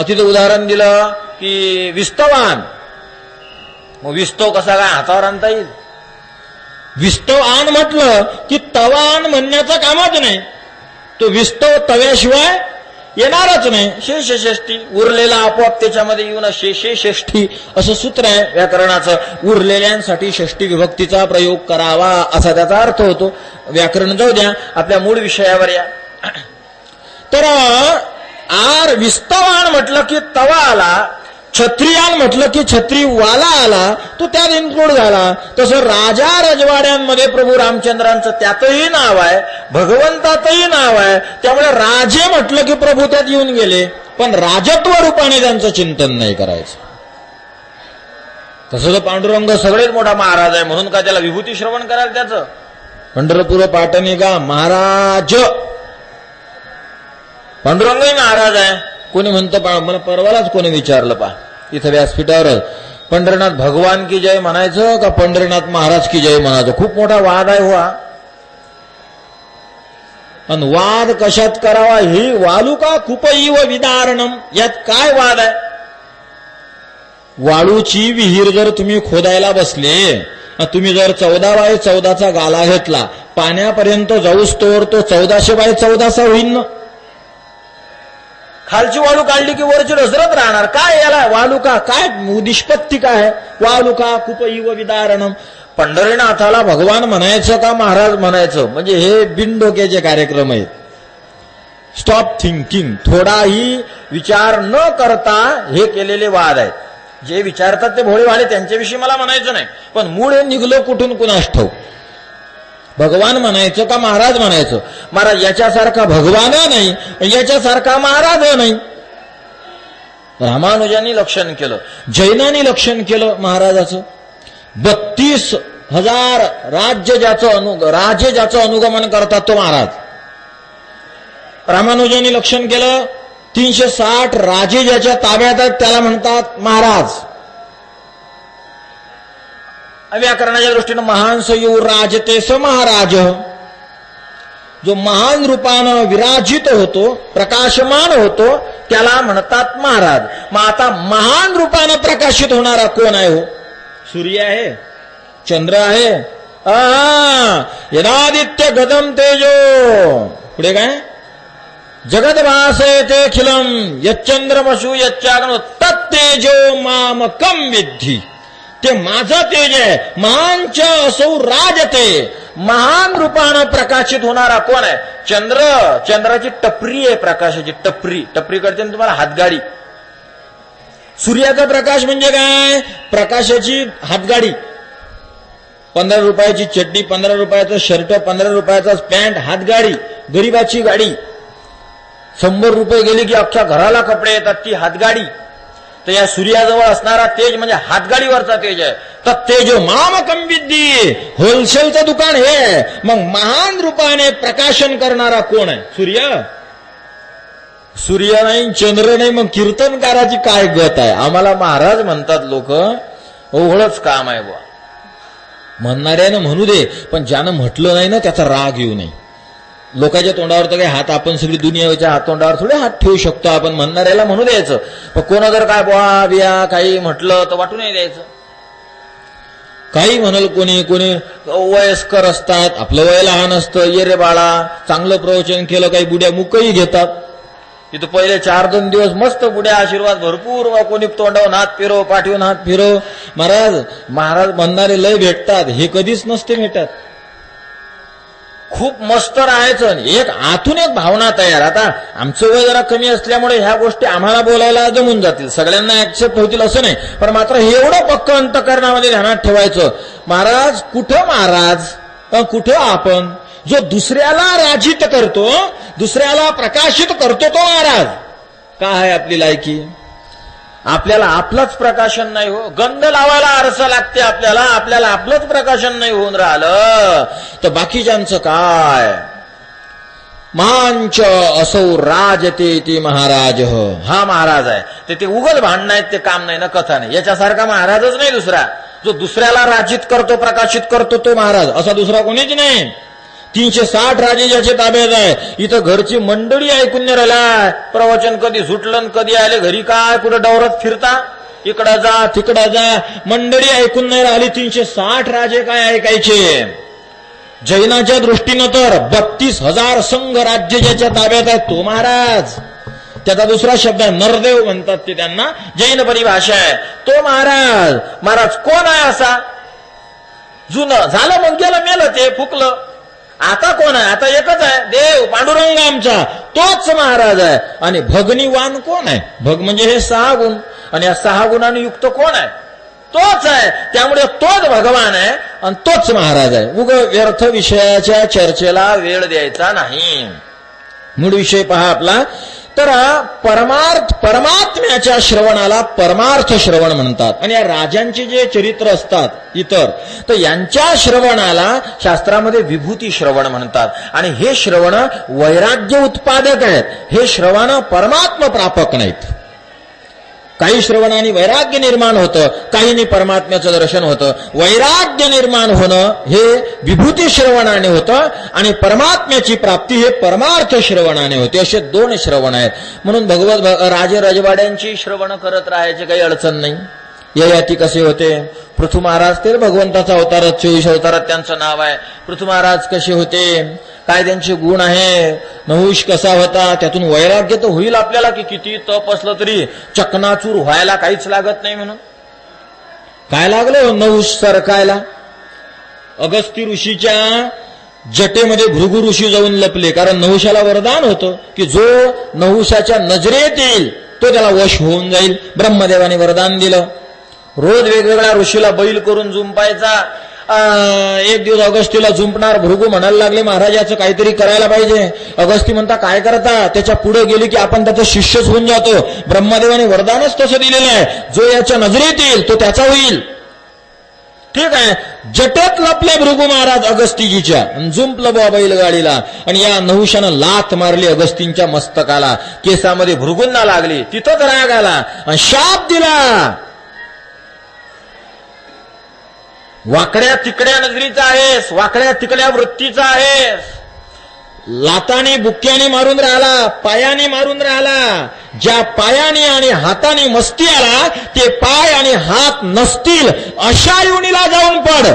तिथं उदाहरण दिलं की विस्तवान. मग विस्तव कसा काय हातावर आणता येईल? विस्तव आण म्हटलं की तवान म्हणण्याचं कामच नाही. तो विस्तव तव्याशिवाय येणारच नाही. शेषष्ठी उरलेला आपोआप त्याच्यामध्ये येऊन शेषष्ठी असं सूत्र आहे व्याकरणाचं. उरलेल्यांसाठी षष्ठी विभक्तीचा प्रयोग करावा असा त्याचा अर्थ होतो. व्याकरण जाऊ द्या, आपल्या मूळ विषयावर या. तर विस्तवान म्हटलं की तवा आला, क्षत्रियान म्हटलं की छत्रीवाला आला तो त्यात इन्क्लूड झाला. तसं राजा रजवाड्यांमध्ये प्रभू रामचंद्रांचं त्यातही नाव आहे, भगवंतातही नाव आहे. त्यामुळे राजे म्हटलं की प्रभू त्यात येऊन गेले. पण राजत्व रूपाने त्यांचं चिंतन नाही करायचं. तसं तर पांडुरंग सगळेच मोठा महाराज आहे म्हणून का त्याला विभूती श्रवण करायला त्याचं? पंढरपूर पाटणी का महाराज, पांडुरंगही महाराज आहे. कोणी म्हणतं, मला परवालाच कोणी विचारलं पा इथं व्यासपीठावरच, पंढरीनाथ भगवान की जय म्हणायचं का पंढरीनाथ महाराज की जय म्हणायचं? खूप मोठा वाद आहे हुआ. आणि वाद कशात करावा? ही वालुका कुपईव विदारणम, यात काय वाद आहे? वाळूची विहीर जर तुम्ही खोदायला बसले, तुम्ही जर 14x14चा गाला घेतला, पाण्यापर्यंत जाऊस तोवर तो 1400x14 होईल ना. खालची वाळू काढली की वरची ढसरत राहणार. काय याला वालुका? काय निष्पत्ती काय? वालुका कुपईव विदारणम. पंढरीनाथाला भगवान म्हणायचं का महाराज म्हणायचं? म्हणजे हे बिनडोक्याचे कार्यक्रम आहेत. Stop thinking. थोडाही विचार न करता हे केलेले वाद आहेत. जे विचारतात ते भोळेवाले, त्यांच्याविषयी मला म्हणायचं नाही. पण मूळ हे निघलं कुठून कुणास ठाऊक. भगवान म्हणायचं का महाराज म्हणायचं? महाराज याच्यासारखा भगवान नाही, याच्यासारखा महाराज नाही. रामानुजांनी लक्षण केलं, जैनांनी लक्षण केलं महाराजाचं. 32,000 राजे ज्याचं अनुगमन करतात तो महाराज. रामानुजांनी लक्षण केलं 360 राजे ज्याच्या ताब्यात आहेत त्याला म्हणतात महाराज. व्याकरणाच्या दृष्टीनं महान संयुर राजते स महाराज. जो महान रूपानं विराजित होतो, प्रकाशमान होतो, त्याला म्हणतात महाराज. मग आता महान रूपानं प्रकाशित होणारा कोण आहे हो? सूर्य आहे, चंद्र आहे. यदादित्य गदम तेजो, पुढे काय? जगद भासयते खिलम यच्चंद्रमशु यच्चाग्नो तत्तेजो मामकम विद्धी. ते माझं तेज आहे. महानच असौ राजते. महान रूपानं प्रकाशित होणारा कोण आहे? चंद्र. चंद्राची टपरी आहे, प्रकाशाची टपरी. टपरी करते ना तुम्हाला हातगाडी. सूर्याचा प्रकाश म्हणजे काय? प्रकाशाची हातगाडी. 15 रुपयाची चड्डी, 15 रुपयाचं शर्ट, 15 रुपयाचा पॅन्ट, हातगाडी. गरीबाची गाडी. 100 रुपये गेली की अख्ख्या घराला कपडे येतात, ती हातगाडी. तर या सूर्याजवळ असणारा तेज म्हणजे हातगाडीवरचा तेज आहे. तर तेज मामकम विद्धी. होलसेलचं दुकान हे. मग महान रूपाने प्रकाशन करणारा कोण आहे? सूर्य. सूर्य नाही, चंद्र नाही, मग कीर्तनकाराची काय गत आहे? आम्हाला महाराज म्हणतात लोक, ओघळच काम आहे बुवा. म्हणणाऱ्यानं म्हणू दे, पण ज्यानं म्हटलं नाही ना त्याचा राग येऊ नये. लोकांच्या तोंडावर तर काही हात, आपण सगळी दुनियाच्या तोंडावर थोडे हात ठेवू शकतो आपण. म्हणणाऱ्याला म्हणू द्यायचं, पण कोणा जर काय बुवा बिया काही म्हटलं तर वाटू नाही द्यायचं. काही म्हणल कोणी कोणी वयस्कर असतात, आपलं वय लहान असतं, ये रे बाळा चांगलं प्रवचन केलं, काही बुड्या मुकही घेतात. तिथं पहिले 4-2 दिवस मस्त बुड्या आशीर्वाद भरपूर, कोणी तोंडावून हात फिरव, पाठवून हात फिरव. महाराज म्हणणारे लय भेटतात, हे कधीच नसते भेटत. खूप मस्त राहायचं. एक आतून एक भावना तयार. आता आमचं वय जरा कमी असल्यामुळे ह्या गोष्टी आम्हाला बोलायला जमून जातील, सगळ्यांना ऍक्सेप्ट होतील असं नाही. पण मात्र एवढं पक्क अंतःकरणामध्ये ध्यानात ठेवायचं, महाराज कुठं महाराज, कुठं आपण. जो दुसऱ्याला राजित करतो, दुसऱ्याला प्रकाशित करतो तो महाराज. काय आहे आपली लायकी? आपल्याला आपलंच प्रकाशन नाही हो. गंध लावायला आरसा लागते आपल्याला. आपल्याला आपलंच प्रकाशन नाही होऊन राहिलं तर बाकीच्यांचं काय? मांच असौ राजते ती महाराज. हा महाराज आहे. ते उगल भांडण आहेत, ते काम नाही ना, कथा नाही. याच्यासारखा महाराजच नाही दुसरा. जो दुसऱ्याला राजित करतो, प्रकाशित करतो तो महाराज. असा दुसरा कोणीच नाही. 360 राजे ज्याचे ताब्यात आहे. इथं घरची मंडळी ऐकून नाही राहिला. प्रवचन कधी सुटलं, कधी आले घरी, काय कुठं डवरत फिरता, इकडं जा तिकडं जा, मंडळी ऐकून नाही राहिली. 360 राजे काय ऐकायचे? जैनाच्या दृष्टीनं तर 32,000 संघ राज्य ज्याच्या ताब्यात आहे तो महाराज. त्याचा दुसरा शब्द आहे नरदेव म्हणतात ते, त्यांना जैन परिभाषा आहे. तो महाराज. महाराज कोण आहे असा? जुनं झालं, मग गेलं, मेलं, ते फुकलं. आता कोण आहे? आता एकच आहे, देव पांडुरंग आमचा, तोच महाराज आहे. आणि भगनिवान कोण आहे? भग म्हणजे हे 6 गुण. आणि या 6 गुणांनी युक्त कोण आहे? तोच आहे. त्यामुळे तोच भगवान आहे आणि तोच महाराज आहे. उग व्यर्थ विषयाच्या चर्चेला वेळ द्यायचा नाही. मूळ विषय पहा आपला. तर परमात्म्याच्या श्रवणाला परमार्थ श्रवण म्हणतात. आणि या राजांचे जे चरित्र असतात इतर, तर यांच्या श्रवणाला शास्त्रामध्ये विभूती श्रवण म्हणतात. आणि हे श्रवण वैराग्य उत्पादक आहेत. हे श्रवण परमात्मा प्रापक नाहीत. काही श्रवणाने वैराग्य निर्माण होतं, काहींनी परमात्म्याचं दर्शन होतं. वैराग्य निर्माण होणं हे विभूती श्रवणाने होतं आणि परमात्म्याची प्राप्ती हे परमार्थ श्रवणाने होते. असे 2 श्रवण आहेत. म्हणून राजे रजवाड्यांची श्रवण करत राहायची काही अडचण नाही. ययाती कसे होते? पृथू महाराज ते भगवंताचा अवतार, 24 अवतारात त्यांचं नाव आहे. पृथू महाराज कसे होते, काय त्यांचे गुण आहे, नहुष कसा होता, त्यातून वैराग्य तर होईल आपल्याला की किती तप असलं तरी चकनाचूर व्हायला काहीच लागत नाही. म्हणून काय लागलं नहुष सरकायला? अगस्ती ऋषीच्या जटेमध्ये भृगु ऋषी जाऊन लपले. कारण नहुषाला वरदान होतं की जो नहुषाच्या नजरेत येईल तो त्याला वश होऊन जाईल. ब्रह्मदेवाने वरदान दिलं. रोज वेगवेगळ्या ऋषीला बैल करून जुंपायचा. एक दिवस अगस्तीला जुंपणार भृगु म्हणायला लागले, महाराज याचं काहीतरी करायला पाहिजे. अगस्ती म्हणता काय करता? त्याच्या पुढे गेली की आपण त्याचा शिष्यच होऊन जातो. ब्रह्मदेवाने वरदानच तसं दिलेलं आहे, जो याच्या नजरेत येईल तो त्याचा होईल. ठीक आहे. जटेत लपले भृगु महाराज अगस्तीजीच्या, जुंपलं बुवा बैलगाडीला. आणि या नहुशानं लाथ मारली अगस्तींच्या मस्तकाला. केसामध्ये भृगूंना लागली. तिथंच राग आला आणि शाप दिला. वाकड्या तिकड्या नजरीचा आहेस, वाकड्या तिकड्या वृत्तीचा आहेस. लाताने बुक्क्याने मारून राहिला, पायाने मारून राहिला. ज्या पायाने आणि हाताने मस्ती आला ते पाय आणि हात नसतील अशा योनीला जाऊन पड.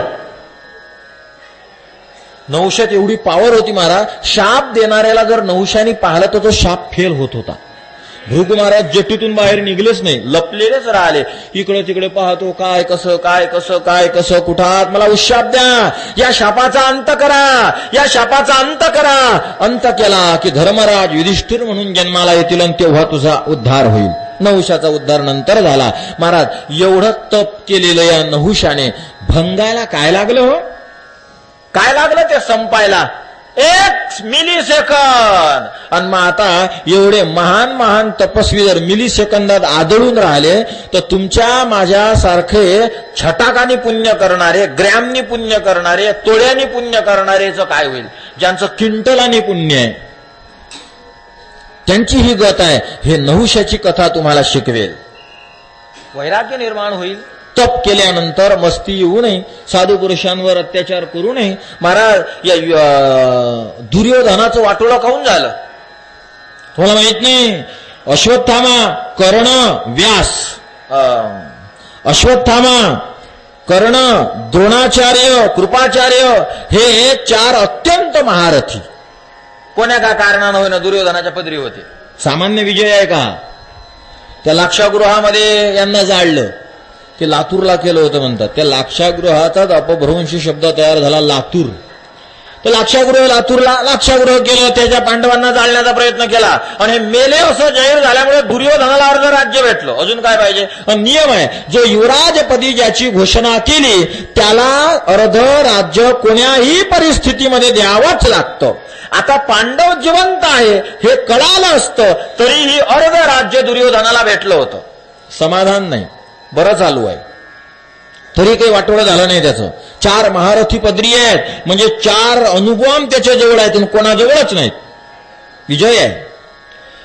नहुशात एवढी पॉवर होती महाराज. शाप देणाऱ्याला जर नहुशाने पाहिलं तर तो शाप फेल होत होता. भृगु महाराज जटीतून बाहेर निघलेच नाही, लपलेलेच राहिले. इकडे तिकडे पाहतो, काय कसं काय कसं काय कसं, कुठात मला उशाप द्या, या शापाचा अंत करा, या शापाचा अंत करा. अंत केला की धर्मराज युधिष्ठिर म्हणून जन्माला येतील आणि तेव्हा तुझा उद्धार होईल. नहुशाचा उद्धार नंतर झाला. महाराज एवढं तप केलेलं या नहुशाने भंगायला काय लागलं हो? काय लागलं ते संपायला? 1 मिलीसेकंद. आणि मग आता एवढे महान महान तपस्वी जर मिलीसेकंदात आदळून राहिले तर तुमच्या माझ्यासारखे छटाकानी पुण्य करणारे, ग्रॅमनी पुण्य करणारे, तोड्यानी पुण्य करणारेचं काय होईल? ज्यांचं क्विंटलानी पुण्य आहे त्यांची ही गत आहे. हे नहुशाची कथा तुम्हाला शिकवेल. वैराग्य निर्माण होईल. तप केल्यानंतर मस्ती येऊ नये, साधू पुरुषांवर अत्याचार करू नये. महाराज या दुर्योधनाचं वाटोळं काहून झालं तुम्हाला माहित नाही? अश्वत्थामा, कर्ण, व्यास. अश्वत्थामा, कर्ण, द्रोणाचार्य, कृपाचार्य हे 4 अत्यंत महारथी. कोण्या का कारणानं होईना दुर्योधनाच्या पदरी होते. सामान्य विजय आहे का? त्या लाक्षागृहामध्ये यांना जाळलं. ते लातूरला केलं होतं म्हणतात. त्या लाक्षागृहाचाच अपभ्रंशी शब्द तयार झाला लातूर. तर लाक्षागृह केलं, त्याच्या पांडवांना जाळण्याचा प्रयत्न केला आणि हे मेले असं जाहीर झाल्यामुळे दुर्योधनाला अर्ध राज्य भेटलं. अजून काय पाहिजे? नियम आहे, जो युवराजपदी ज्याची घोषणा केली त्याला अर्ध राज्य कोण्याही परिस्थितीमध्ये द्यावंच लागतं. आता पांडव जिवंत आहे हे कळालं असतं तरीही अर्ध राज्य दुर्योधनाला भेटलं होतं. समाधान नाही, बरं चालू आहे, तरी काही वाटोळं झालं नाही त्याचं. 4 महारथी पदरी आहेत म्हणजे 4 अनुभव त्याच्या जवळ आहेत आणि कोणाजवळच नाहीत. विजय आहे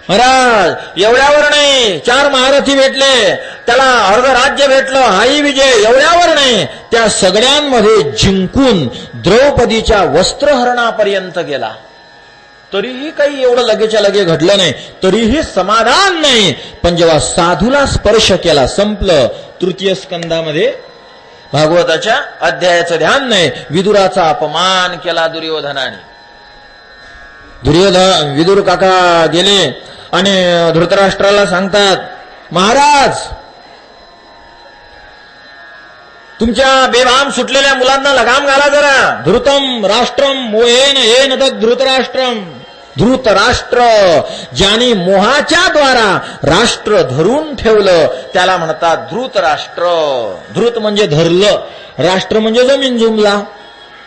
महाराज. एवढ्यावर नाही 4 महारथी भेटले, त्याला अर्ध राज्य भेटलं, हाही विजय. एवढ्यावर नाही, त्या सगळ्यांमध्ये जिंकून द्रौपदीच्या वस्त्रहरणापर्यंत गेला. तरीही काही एवढं लगेच्या लगे घडलं नाही, तरीही समाधान नाही. पण जेव्हा साधूला स्पर्श केला, संपलं. 3 स्कंदामध्ये भागवताच्या अध्यायाचं ध्यान नाही. विदुराचा अपमान केला दुर्योधनाने. विदुर काका गेले आणि धृतराष्ट्राला सांगतात, महाराज तुमच्या बेभाम सुटलेल्या मुलांना लगाम घाला जरा. धृतम राष्ट्रम मोहेन येन तद धृतराष्ट्रम. धृतराष्ट्र ज्याने मोहाच्या द्वारा राष्ट्र धरून ठेवलं त्याला म्हणतात धृतराष्ट्र. धृत म्हणजे धरलं, राष्ट्र म्हणजे जमीन जुमला.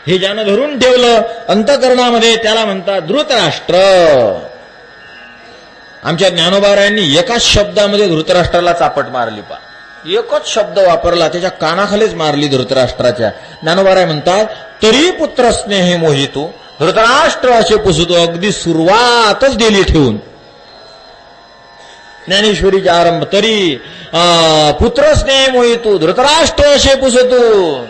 हे ज्यानं धरून ठेवलं अंतःकरणामध्ये त्याला म्हणतात धृतराष्ट्र. आमच्या ज्ञानोबारायांनी एकाच शब्दामध्ये धृतराष्ट्राला चापट मारली. एकच शब्द वापरला, त्याच्या कानाखालीच मारली धृतराष्ट्राच्या. ज्ञानोबाराय म्हणतात तरी पुत्र स्नेह मोहितो, धृतराष्ट्र असे पुसतो. अगदी सुरुवातच दिली ठेवून ज्ञानेश्वरीचा आरंभ. तरी पुत्र स्नेह मोहितो, धृतराष्ट्र असे पुसतो.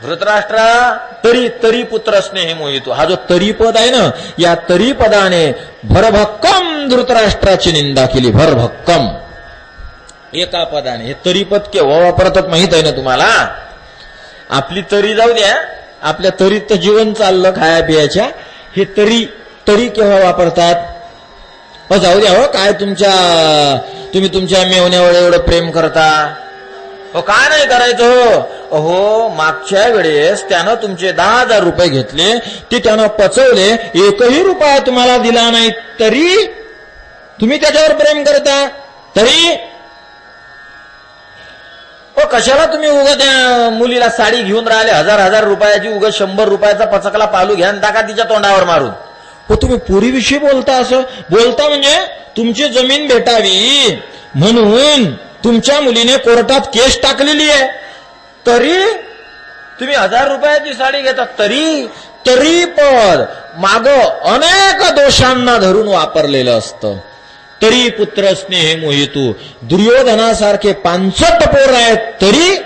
धृतराष्ट्रा तरी पुत्र स्नेह मोहितो. हा जो तरी पद आहे ना, या तरी पदाने भरभक्कम धृतराष्ट्राची निंदा केली. भरभक्कम एका पदाने. हे तरी पद केव्हा वापरतात माहित आहे ना तुम्हाला? आपली तरी जाऊ द्या, आपल्या तरीत तर जीवन चाललं खाया पियाच्या. हे तरी केव्हा वापरतात? जाऊ द्या हो, काय तुम्ही तुमच्या मेवण्यावर एवढं प्रेम करता हो, काय नाही करायचं हो. मागच्या वेळेस त्यानं तुमचे 10,000 रुपये घेतले, ते त्यानं पचवले, एकही रुपया तुम्हाला दिला नाही, तरी तुम्ही त्याच्यावर प्रेम करता. तरी हो, कशाला तुम्ही उगा त्या मुलीला साडी घेऊन राहिले 1,000 रुपयाची, उगा 100 रुपयाचा पचकला पालू घ्या आणि टाका तिच्या तोंडावर मारून. हो, तुम्ही पुरीविषयी बोलता. असं बोलता म्हणजे तुमची जमीन भेटावी म्हणून तुमच्या मुलीने कोर्टात केस टाकलेली आहे, तरी तुम्ही 1,000 रुपयाची साडी घेता. तरी पद माग अनेक दोषांना धरून वापरलेलं असतं. तरी पुत्र स्नेह मोहितो. दुर्योधनासारखे 5 पोर आहेत तरी,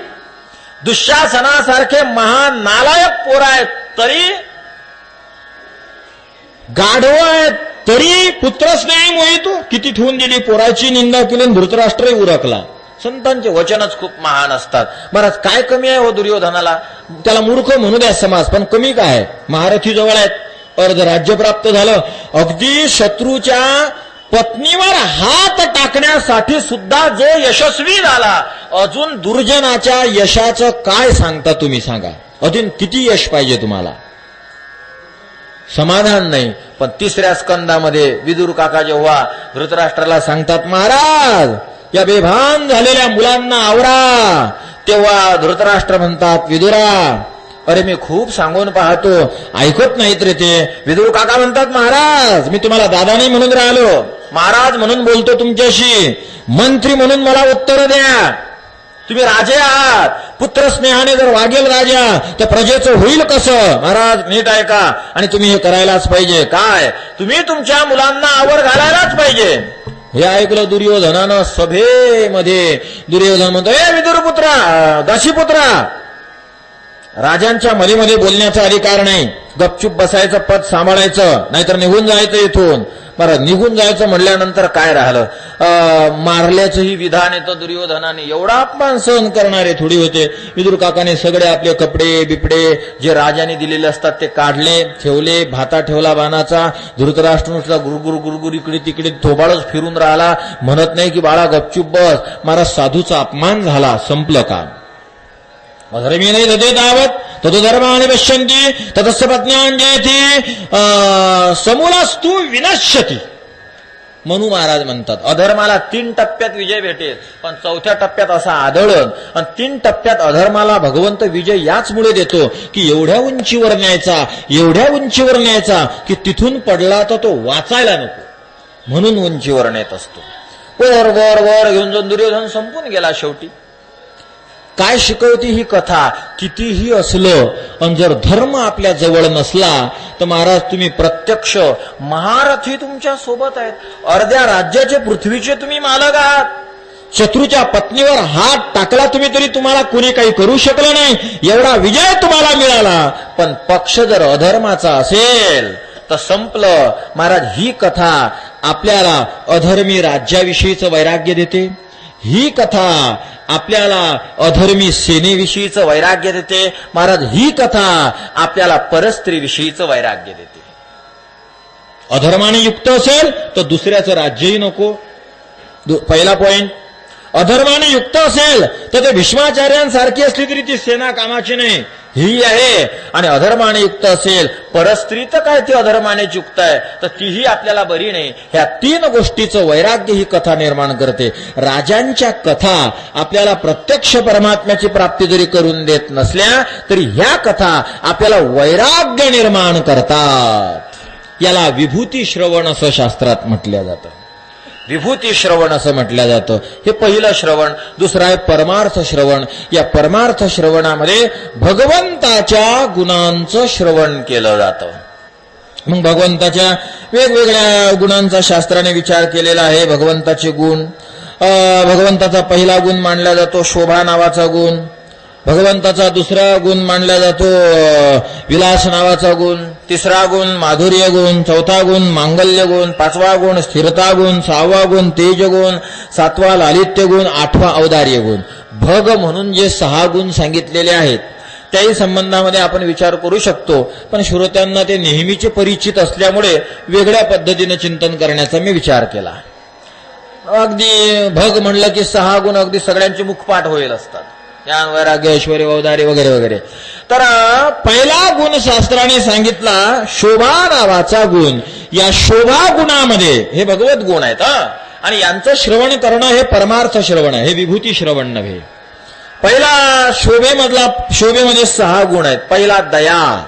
दुःशासनासारखे महान नालायक पोर आहेत तरी, गाढव आहेत तरी पुत्र स्नेह मोहितो. किती ठेवून दिली, पोराची निंदा केली, धृतराष्ट्रही उरकला. संतांचे वचनच खूप महान असतात. महाराज काय कमी आहे हो दुर्योधनाला? त्याला मूर्ख म्हणू द्या समाज, पण कमी काय? महारथी जवळ आहेत, अर्ध राज्य प्राप्त झालं. अगदी शत्रूच्या पत्नीवर हात टाकण्यासाठी सुद्धा जो यशस्वी झाला, अजून दुर्जनाच्या यशाचं काय सांगता तुम्ही? सांगा, अजून किती यश पाहिजे तुम्हाला? समाधान नाही. पण 3ऱ्या स्कंदामध्ये विदुर काका जेव्हा धृतराष्ट्राला सांगतात महाराज या बेभान झालेल्या मुलांना आवरा, तेव्हा धृतराष्ट्र म्हणतात विदुरा अरे मी खूप सांगून पाहतो, ऐकत नाहीत रे ते. विदुर काका म्हणतात महाराज मी तुम्हाला दादा नाही म्हणून राहिलो, महाराज म्हणून बोलतो तुमच्याशी, मंत्री म्हणून मला उत्तर द्या. तुम्ही राजे आहात, पुत्र स्नेहाने जर वागेल राजा तर प्रजेचं होईल कसं? महाराज नीट ऐका, आणि तुम्ही हे करायलाच पाहिजे. काय? तुम्ही तुमच्या मुलांना आवर घालायलाच पाहिजे. हे ऐकलं दुर्योधनानं सभेमध्ये. दुर्योधन म्हणतो ए विदुरपुत्रा, दासीपुत्रा, राजांच्या मध्ये बोलण्याचा अधिकार नाही, गपचूप बसायचं, पद सांभाळायचं, नाहीतर निघून जायचं इथून. बरं, निघून जायचं म्हणल्यानंतर काय राहिलं? मारल्याचंही विधान येतं दुर्योधनाने. एवढा अपमान सहन करणारे थोडी होते. विदुर काकाने सगळे आपले कपडे बिपडे जे राजाने दिलेले असतात ते काढले, ठेवले, भाता ठेवला बाणाचा. धृतराष्ट्र नुसता गुरगुर इकडे तिकडे थोबाळच फिरून राहिला, म्हणत नाही की बाळा गपचूप बस. महाराज साधूचा अपमान झाला, संपलं काम. अधर्मी नाही ददे दावत तदधर्माने पश्यन्ति ततस्य पत्न्यांजयति समूलास्तु विनश्यति. म्हणून महाराज म्हणतात अधर्माला 3 टप्प्यात विजय भेटेल, पण 4थ्या टप्प्यात असा आदळण. आणि 3 टप्प्यात अधर्माला भगवंत विजय याचमुळे देतो की एवढ्या उंचीवर न्यायचा की तिथून पडला तर तो वाचायला नको, म्हणून उंचीवर नेत असतो. वर वर वर घेऊन जाऊन दुर्योधन संपून गेला शेवटी. काय शिकवते ही कथा? कितीही असलं आणि जर धर्म आपल्या जवळ नसला तर महाराज तुम्ही प्रत्यक्ष महारथी तुमच्या सोबत आहेत, अर्ध्या राज्याचे पृथ्वीचे तुम्ही मालक आहात. शत्रूच्या पत्नीवर हात टाकला तुम्ही तरी तुम्हाला कोणी काही करू शकलं नाही, एवढा विजय तुम्हाला मिळाला. पण पक्ष जर अधर्माचा असेल तर संपलं. महाराज ही कथा आपल्याला अधर्मी राज्याविषयीचं वैराग्य देते. ही कथा आपल्याला अधर्मी सेनेविषयीचं वैराग्य देते. महाराज ही कथा आपल्याला परस्त्रीविषयीचं वैराग्य देते. अधर्माने युक्त असेल तर दुसऱ्याचं राज्यही नको. पहिला पॉइंट. अधर्माने युक्त असेल तर ते भीष्माचार्यांसारखी असली तरी ती सेना कामाची नाही. ही आहे, आणि अधर्माने युक्त असेल, परस्त्री तर काय ती अधर्माने युक्त आहे, तर तीही आपल्याला बरी नाही. ह्या तीन गोष्टीचं वैराग्य ही कथा निर्माण करते. राजांच्या कथा आपल्याला प्रत्यक्ष परमात्म्याची प्राप्ती जरी करून देत नसल्या तरी ह्या कथा आपल्याला वैराग्य निर्माण करतात. याला विभूती श्रवण असं शास्त्रात म्हटलं जातं. विभूती श्रवण असं म्हटलं जातं. हे पहिलं श्रवण. दुसरं आहे परमार्थ श्रवण. या परमार्थ श्रवणामध्ये भगवंताच्या गुणांचं श्रवण केलं जातं. मग भगवंताच्या वेगवेगळ्या गुणांचा शास्त्राने विचार केलेला आहे. भगवंताचे गुण, भगवंताचा पहिला गुण मानला जातो शोभा नावाचा गुण. भगवंताचा दुसरा गुण मानला जातो विलास नावाचा गुण. तिसरा गुण माधुर्य गुण. चौथा गुण मांगल्य गुण. पाचवा गुण स्थिरता गुण. सहावा गुण तेज गुण. सातवा लालित्य गुण. आठवा औदार्य गुण. भग म्हणून जे 6 गुण सांगितलेले आहेत त्याही संबंधामध्ये आपण विचार करू शकतो, पण श्रोत्यांना ते नेहमीचे परिचित असल्यामुळे वेगळ्या पद्धतीने चिंतन करण्याचा मी विचार केला. अगदी भग म्हणलं की 6 गुण अगदी सगळ्यांचे मुखपाठ होईल असतात. ज्ञान वैराग्य ऐश्वर्य औदार्य वगैरे वगैरे. तर पहिला गुण शास्त्राने सांगितला शोभा नावाचा गुण. या शोभा गुणामध्ये हे भगवत गुण आहेत आणि यांचं श्रवण करणं हे परमार्थ श्रवण आहे, हे विभूती श्रवण नव्हे. पहिला शोभेमध्ये 6 गुण आहेत. पहिला दया,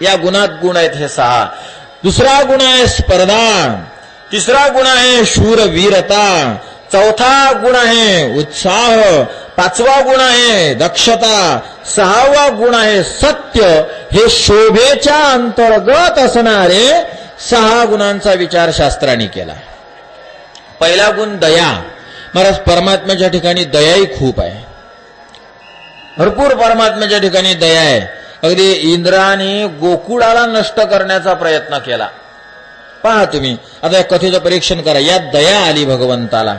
या गुणात गुण आहेत हे 6. दुसरा गुण आहे स्पर्धा. तिसरा गुण आहे शूरवीरता. चौथा गुण आहे उत्साह. पाचवा गुण आहे दक्षता. 6वा गुण आहे सत्य. हे शोभेच्या अंतर्गत असणारे 6 गुणांचा विचार शास्त्राने केला. पहिला गुण दया. महाराज परमात्म्याच्या ठिकाणी दयाही खूप आहे, भरपूर परमात्म्याच्या ठिकाणी दया आहे. अगदी इंद्राने गोकुळाला नष्ट करण्याचा प्रयत्न केला. पहा तुम्ही आता या कथेचं परीक्षण करा. यात दया आली भगवंताला.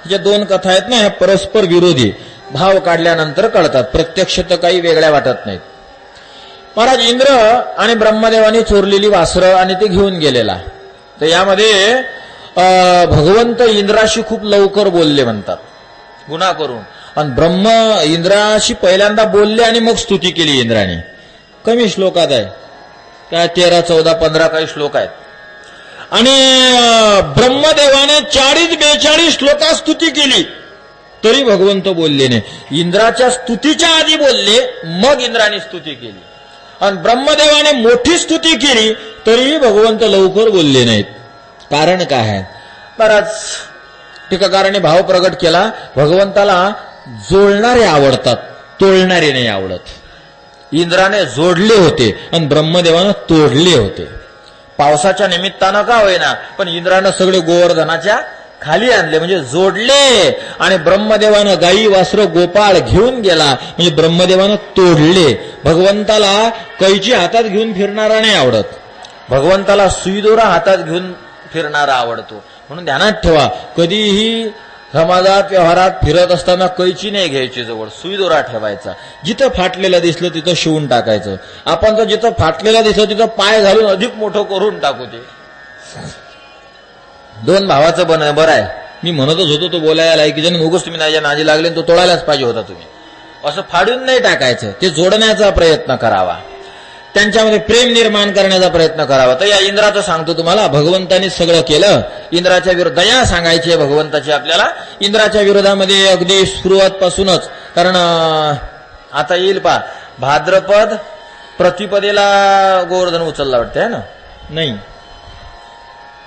ज्या 2 कथा आहेत ना ह्या परस्पर विरोधी, भाव काढल्यानंतर कळतात, प्रत्यक्ष तर काही वेगळ्या वाटत नाहीत. महाराज इंद्र आणि ब्रह्मदेवाने चोरलेली वासरं आणि ते घेऊन गेलेला. तर यामध्ये भगवंत इंद्राशी खूप लवकर बोलले म्हणतात गुन्हा करून, आणि इंद्राशी पहिल्यांदा बोलले आणि मग स्तुती केली इंद्राने. कमी श्लोकात आहे, काय 13, 14, 15 काही श्लोक आहेत. आणि ब्रह्मदेवाने 40-42 श्लोकात स्तुती केली तरी भगवंत बोलले नाही. इंद्राच्या स्तुतीच्या आधी बोलले, मग इंद्राने स्तुती केली. आणि ब्रह्मदेवाने मोठी स्तुती केली तरीही भगवंत लवकर बोलले नाहीत. कारण काय आहे? बराच टीकाकाराने भाव प्रगट केला, भगवंताला जोडणारे आवडतात, तोडणारे नाही आवडत. इंद्राने जोडले होते आणि ब्रह्मदेवानं तोडले होते. पावसाच्या निमित्तानं का होईना, पण इंद्रानं सगळे गोवर्धनाच्या खाली आणले म्हणजे जोडले. आणि ब्रह्मदेवानं गाई वासर गोपाळ घेऊन गेला म्हणजे ब्रह्मदेवानं तोडले. भगवंताला कैची हातात घेऊन फिरणारा नाही आवडत, भगवंताला सुईदोरा हातात घेऊन फिरणारा आवडतो. म्हणून ध्यानात ठेवा, कधीही समाजात व्यवहारात फिरत असताना कैची नाही घ्यायची जवळ, सुईदोरा ठेवायचा. जिथं फाटलेलं दिसलं तिथं शिवून टाकायचं. आपण तर जिथं फाटलेलं दिसलं तिथं पाय घालून अधिक मोठं करून टाकू. ते 2 भावाचं बरं आहे. मी म्हणतच होतो तो बोलायला लायकीचं नाही, उगाच तुम्ही नाहीच्या नादी लागले तो तोडायलाच पाहिजे होता. तुम्ही असं फाडून नाही टाकायचं, ते जोडण्याचा प्रयत्न करावा, त्यांच्यामध्ये प्रेम निर्माण करण्याचा प्रयत्न करावा. तर या इंद्राचं सांगतो तुम्हाला, भगवंताने सगळं केलं. इंद्राच्या विरोधात दया सांगायची आहे भगवंताची आपल्याला. इंद्राच्या विरोधामध्ये अगदी सुरुवातपासूनच, कारण आता येईल पा भाद्रपद प्रतिपदेला गोवर्धन उचलला वाटतं, है ना? नाही,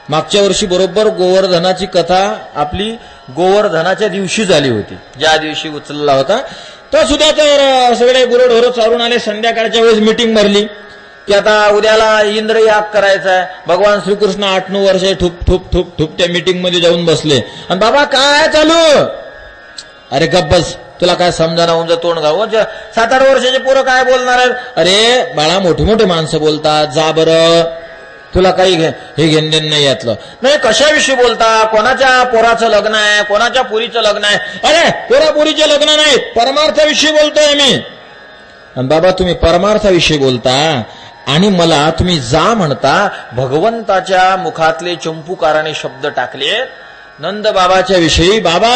मागच्या वर्षी बरोबर गोवर्धनाची कथा आपली गोवर्धनाच्या दिवशी झाली होती, ज्या दिवशी उचलला होता. तर सुद्धा तर सगळे गुरढोरं चालून आले. संध्याकाळच्या वेळेस मीटिंग भरली की आता उद्याला इंद्र याग करायचा आहे. भगवान श्रीकृष्ण 8-9 वर्ष ठुप ठुप ठुप ठुप त्या मीटिंग मध्ये जाऊन बसले. आणि बाबा काय चालू? अरे गप्पस, तुला काय समजाना, उंच तोंड घालू. 7-8 वर्षाचे पोरं काय बोलणार आहेत? अरे बाळा, मोठी मोठी माणसं बोलतात, जा बरं, तुला काही हे घेणदेण नाही यातलं. नाही, कशाविषयी बोलता? कोणाच्या पोराचं लग्न आहे, कोणाच्या पुरीचं लग्न आहे? अरे पोरापुरीचे लग्न नाहीत, परमार्थाविषयी बोलतोय मी. आणि बाबा तुम्ही परमार्थाविषयी बोलता आणि मला तुम्ही जा म्हणता. भगवंताच्या मुखातले चंपूकाराने शब्द टाकले नंद बाबाच्या विषयी. बाबा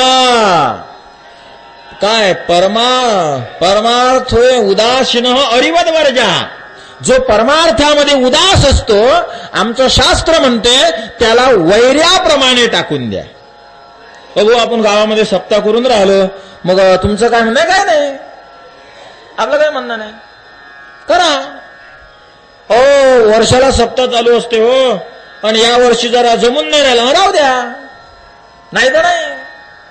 काय परमार्थ होय उदासीन अरिवद वर्जा. जो परमार्थामध्ये उदास असतो, आमचं शास्त्र म्हणते त्याला वैर्याप्रमाणे टाकून द्या. बघू आपण गावामध्ये सप्ताह करून राहिलो, मग तुमचं काय म्हणणं? काय नाही, आपलं काय म्हणणं नाही, करा. हो, वर्षाला सप्ताह चालू असते हो, आणि या वर्षी जरा जमून नाही राहिला, राहू द्या, नाही तर नाही,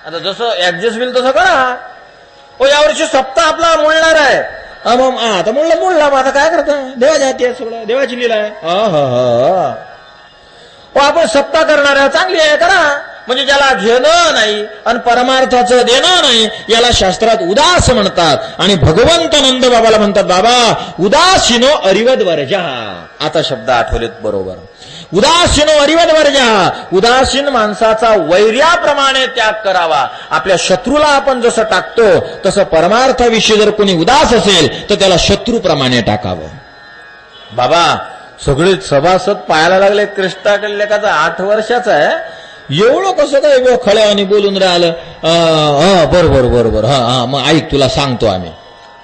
आता जसं ऍडजस्ट होईल तसं करा. हो, यावर्षी सप्ताह आपला मोडणार आहे, मग आता मोडला मग आता काय करता, देवा जाती आहे, सगळं देवाची लीला आहे. हो, आपण सप्ताह करणार आहे, चांगली आहे, करा. म्हणजे ज्याला घेणं नाही आणि परमार्थाचं देणं नाही, याला शास्त्रात उदास म्हणतात. आणि भगवंत नंद बाबाला म्हणतात, बाबा उदासीनो अरिवद वर्जा. आता शब्द आठवलेत बरोबर. उदासीनो अरिवद वर्जा. उदासीन माणसाचा वैर्याप्रमाणे त्याग करावा. आपल्या शत्रूला आपण जसं टाकतो तसं परमार्थाविषयी जर कोणी उदास असेल तर त्याला शत्रूप्रमाणे टाकावं. बाबा सगळे सभासद पाहायला लागले, कृष्णाकल्यकाचा 8 वर्षाचा आहे, एवढं कसं काय खळ्यावानी बोलून राहिलं. बरोबर हा मग ऐक, तुला सांगतो आम्ही.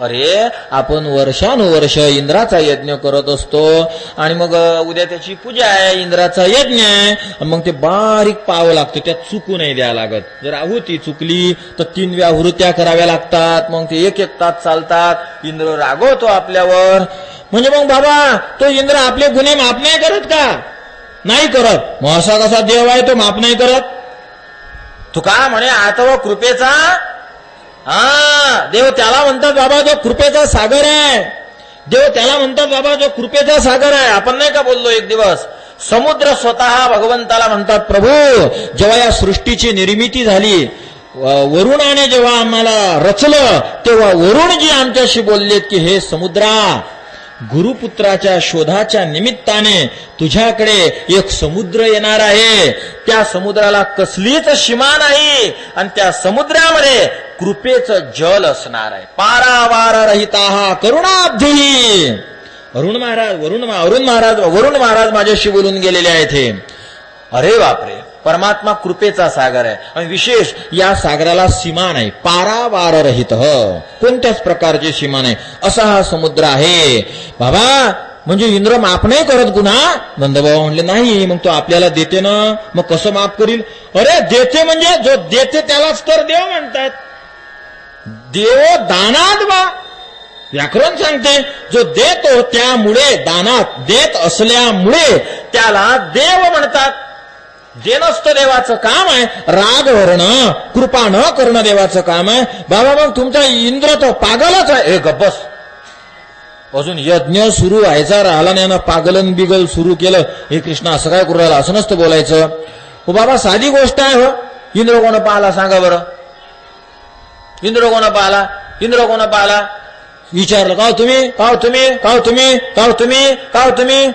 अरे आपण वर्षानुवर्ष इंद्राचा यज्ञ करत असतो, आणि मग उद्या त्याची पूजा आहे, इंद्राचा यज्ञ आहे, मग ते बारीक पाहावं लागतं, त्यात चुकू नाही द्यावं लागत. जर आहुती चुकली तर 3 व्याहृत्या कराव्या लागतात, मग ते 1-1 तास चालतात. इंद्र रागवतो आपल्यावर. म्हणजे मग बाबा तो इंद्र आपले गुन्हे माफ नाही करत का? नाही करत. मग असा कसा देव आहे तो माफ नाही करत? तुका म्हणे आता कृपेचा देव त्याला म्हणतात बाबा जो कृपेचा सागर आहे. देव त्याला म्हणतात बाबा जो कृपेचा सागर आहे. आपण नाही का बोललो एक दिवस, समुद्र स्वतः भगवंताला म्हणतात, प्रभू जेव्हा या सृष्टीची निर्मिती झाली, वरुणाने जेव्हा आम्हाला रचलं, तेव्हा वरुणजी आमच्याशी बोललेत की हे समुद्रा, गुरुपुत्राच्या शोधाच्या निमित्ताने तुझ्याकडे एक समुद्र येणार आहे. त्या समुद्राला कसलीच सीमा नाही, आणि त्या समुद्रामध्ये कृपेचं जल असणार आहे. पारावार रहिता करुणाब्धी. वरुण महाराज माझ्याशी बोलून गेलेले आहेत हे. अरे बापरे, परमात्मा कृपेचा सागर आहे, आणि विशेष या सागराला सीमा नाही, पारावार रहित, कोणत्याच प्रकारची सीमा नाही, असा हा समुद्र आहे. बाबा म्हणजे इंद्र माफ नाही करत गुन्हा? नंदबाबा म्हणले नाही. मग तो आपल्याला देते ना, मग कसं माफ करील? अरे देते म्हणजे जो देते त्यालाच तर देव म्हणतात. देव दानात बा, व्याकरण सांगते, जो देतो त्यामुळे, दानात देत असल्यामुळे त्याला देव म्हणतात. जे नसतं देवाचं काम आहे, राग भरणं, कृपा न करणं देवाचं काम आहे. बाबा मग तुमचा इंद्र तो पागलच आहे. हे गप्पस, अजून यज्ञ सुरू व्हायचा राहिला नाही ना, पागलन बिगल सुरू केलं. हे कृष्ण असं काय करू राहिला, असं नसतं बोलायचं. हो बाबा साधी गोष्ट आहे. हो, इंद्र कोण पाहला सांगा बरं? इंद्र कोण पाहला? इंद्र कोण पाहला? विचारलं, काव तुम्ही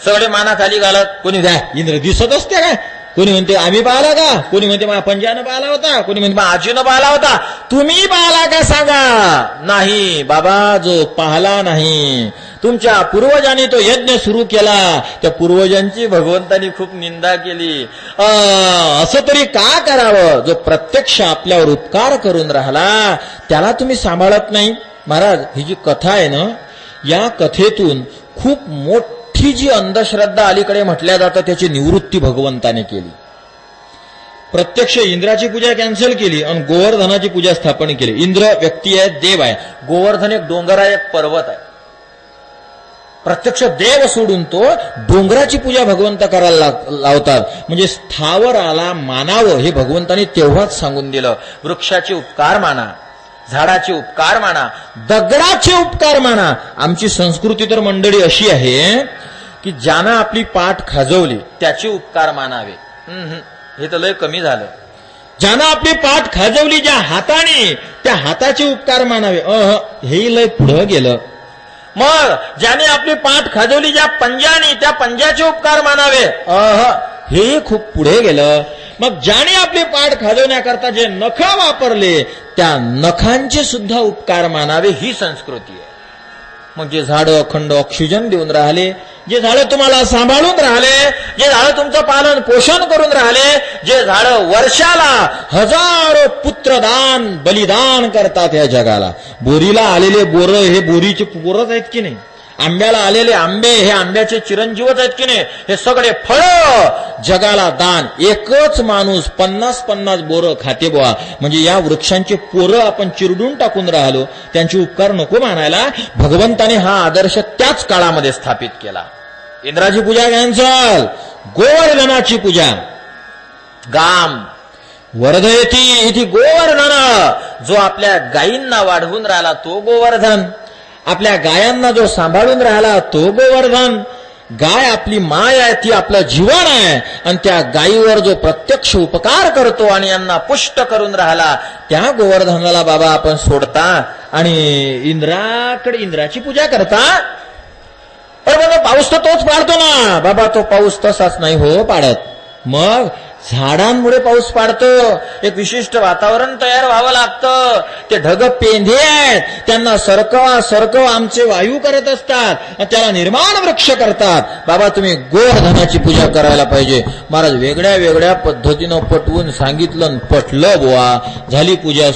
सगळे माना खाली घालत. कोणी द्या इंद्र दिसत असते काय? कोणी म्हणते आम्ही पाहिला का? कोणी म्हणते माझ्या पंजानं पाहिला होता, कोणी म्हणते माझ्या आजीनं पाहिला होता. तुम्ही पाहिला का सांगा? नाही बाबा, जो पाहला नाही. तुमच्या पूर्वजांनी तो यज्ञ सुरू केला, त्या पूर्वजांची भगवंतांनी खूप निंदा केली. असं तरी का करावं? जो प्रत्यक्ष आपल्यावर उपकार करून राहिला त्याला तुम्ही सांभाळत नाही. महाराज ही जी कथा आहे ना, या कथेतून खूप मोठी जी अंधश्रद्धा अलीकडे म्हटल्या जातं त्याची निवृत्ती भगवंताने केली. प्रत्यक्ष इंद्राची पूजा कॅन्सल केली आणि गोवर्धनाची पूजा स्थापन केली. इंद्र व्यक्ती आहे, देव आहे. गोवर्धन एक डोंगर आहे, एक पर्वत आहे. प्रत्यक्ष देव सोडून तो डोंगराची पूजा भगवंत करायला लावतात. म्हणजे स्थावराला मानावं हे भगवंतानी तेव्हाच सांगून दिलं. वृक्षाचे उपकार माना, झाडाचे उपकार माना, दगडाचे उपकार माना. आमची संस्कृती तर मंडळी अशी आहे की ज्यानं आपली पाठ खाजवली त्याचे उपकार मानावे. हे तर लय कमी झालं. ज्यानं आपली पाठ खाजवली ज्या हाताने, त्या हाताचे उपकार मानावे. हे लय पुढं गेलं. मग ज्याने आपली पाठ खाजवली ज्या पंजाने, त्या पंजाचे उपकार मानावे. हे खूप पुढे गेलं. मग ज्याने आपली पाठ खाजवण्याकरता जे नख वापरले त्या नखांचे सुद्धा उपकार मानावे. ही संस्कृती आहे. मग जे झाडं अखंड ऑक्सिजन देऊन राहिले, जे झाडं तुम्हाला सांभाळून राहिले, जे झाडं तुमचं पालन पोषण करून राहिले, जे झाडं वर्षाला हजारो पुत्रदान बलिदान करतात या जगाला. बोरीला आलेले बोरं हे बोरीचे बोरच आहेत की नाही, आंब्याला आलेले आंबे हे आंब्याचे चिरंजीवच आहेत की नाही, हे सगळे फळं जगाला दान. एकच माणूस 50-50 बोरं खाते बुवा, म्हणजे या वृक्षांचे पोरं आपण चिरडून टाकून राहिलो, त्यांचे उपकार नको मानायला. भगवंताने हा आदर्श त्याच काळामध्ये स्थापित केला. इंद्राची पूजा कॅन्सल, गोवर्धनाची पूजा. गाम वर्धयती इति गोवर्धन, जो आपल्या गायींना वाढवून राहिला तो गोवर्धन, आपल्या गायांना जो सांभाळून राहिला तो गोवर्धन. गाय आपली माय आहे, ती आपलं जीवन आहे, आणि त्या गायीवर जो प्रत्यक्ष उपकार करतो आणि यांना पुष्ट करून राहिला त्या गोवर्धनाला बाबा आपण सोडता आणि इंद्राची पूजा करता. पण बाबा पाऊस तर तोच पाडतो ना. बाबा तो पाऊस तसाच नाही हो पाडत, मग झाडांमुळे पाऊस पाडतो. एक विशिष्ट वातावरण तयार व्हावं लागतं. ते ढग पेंधे आहेत, त्यांना सरकवा आमचे वायू करत असतात, त्याला निर्माण वृक्ष करतात. बाबा तुम्ही गोवर्धनाची पूजा करायला पाहिजे. महाराज वेगळ्या वेगळ्या पद्धतीनं पटवून सांगितलं, पटलं बुवा. झाली पूजा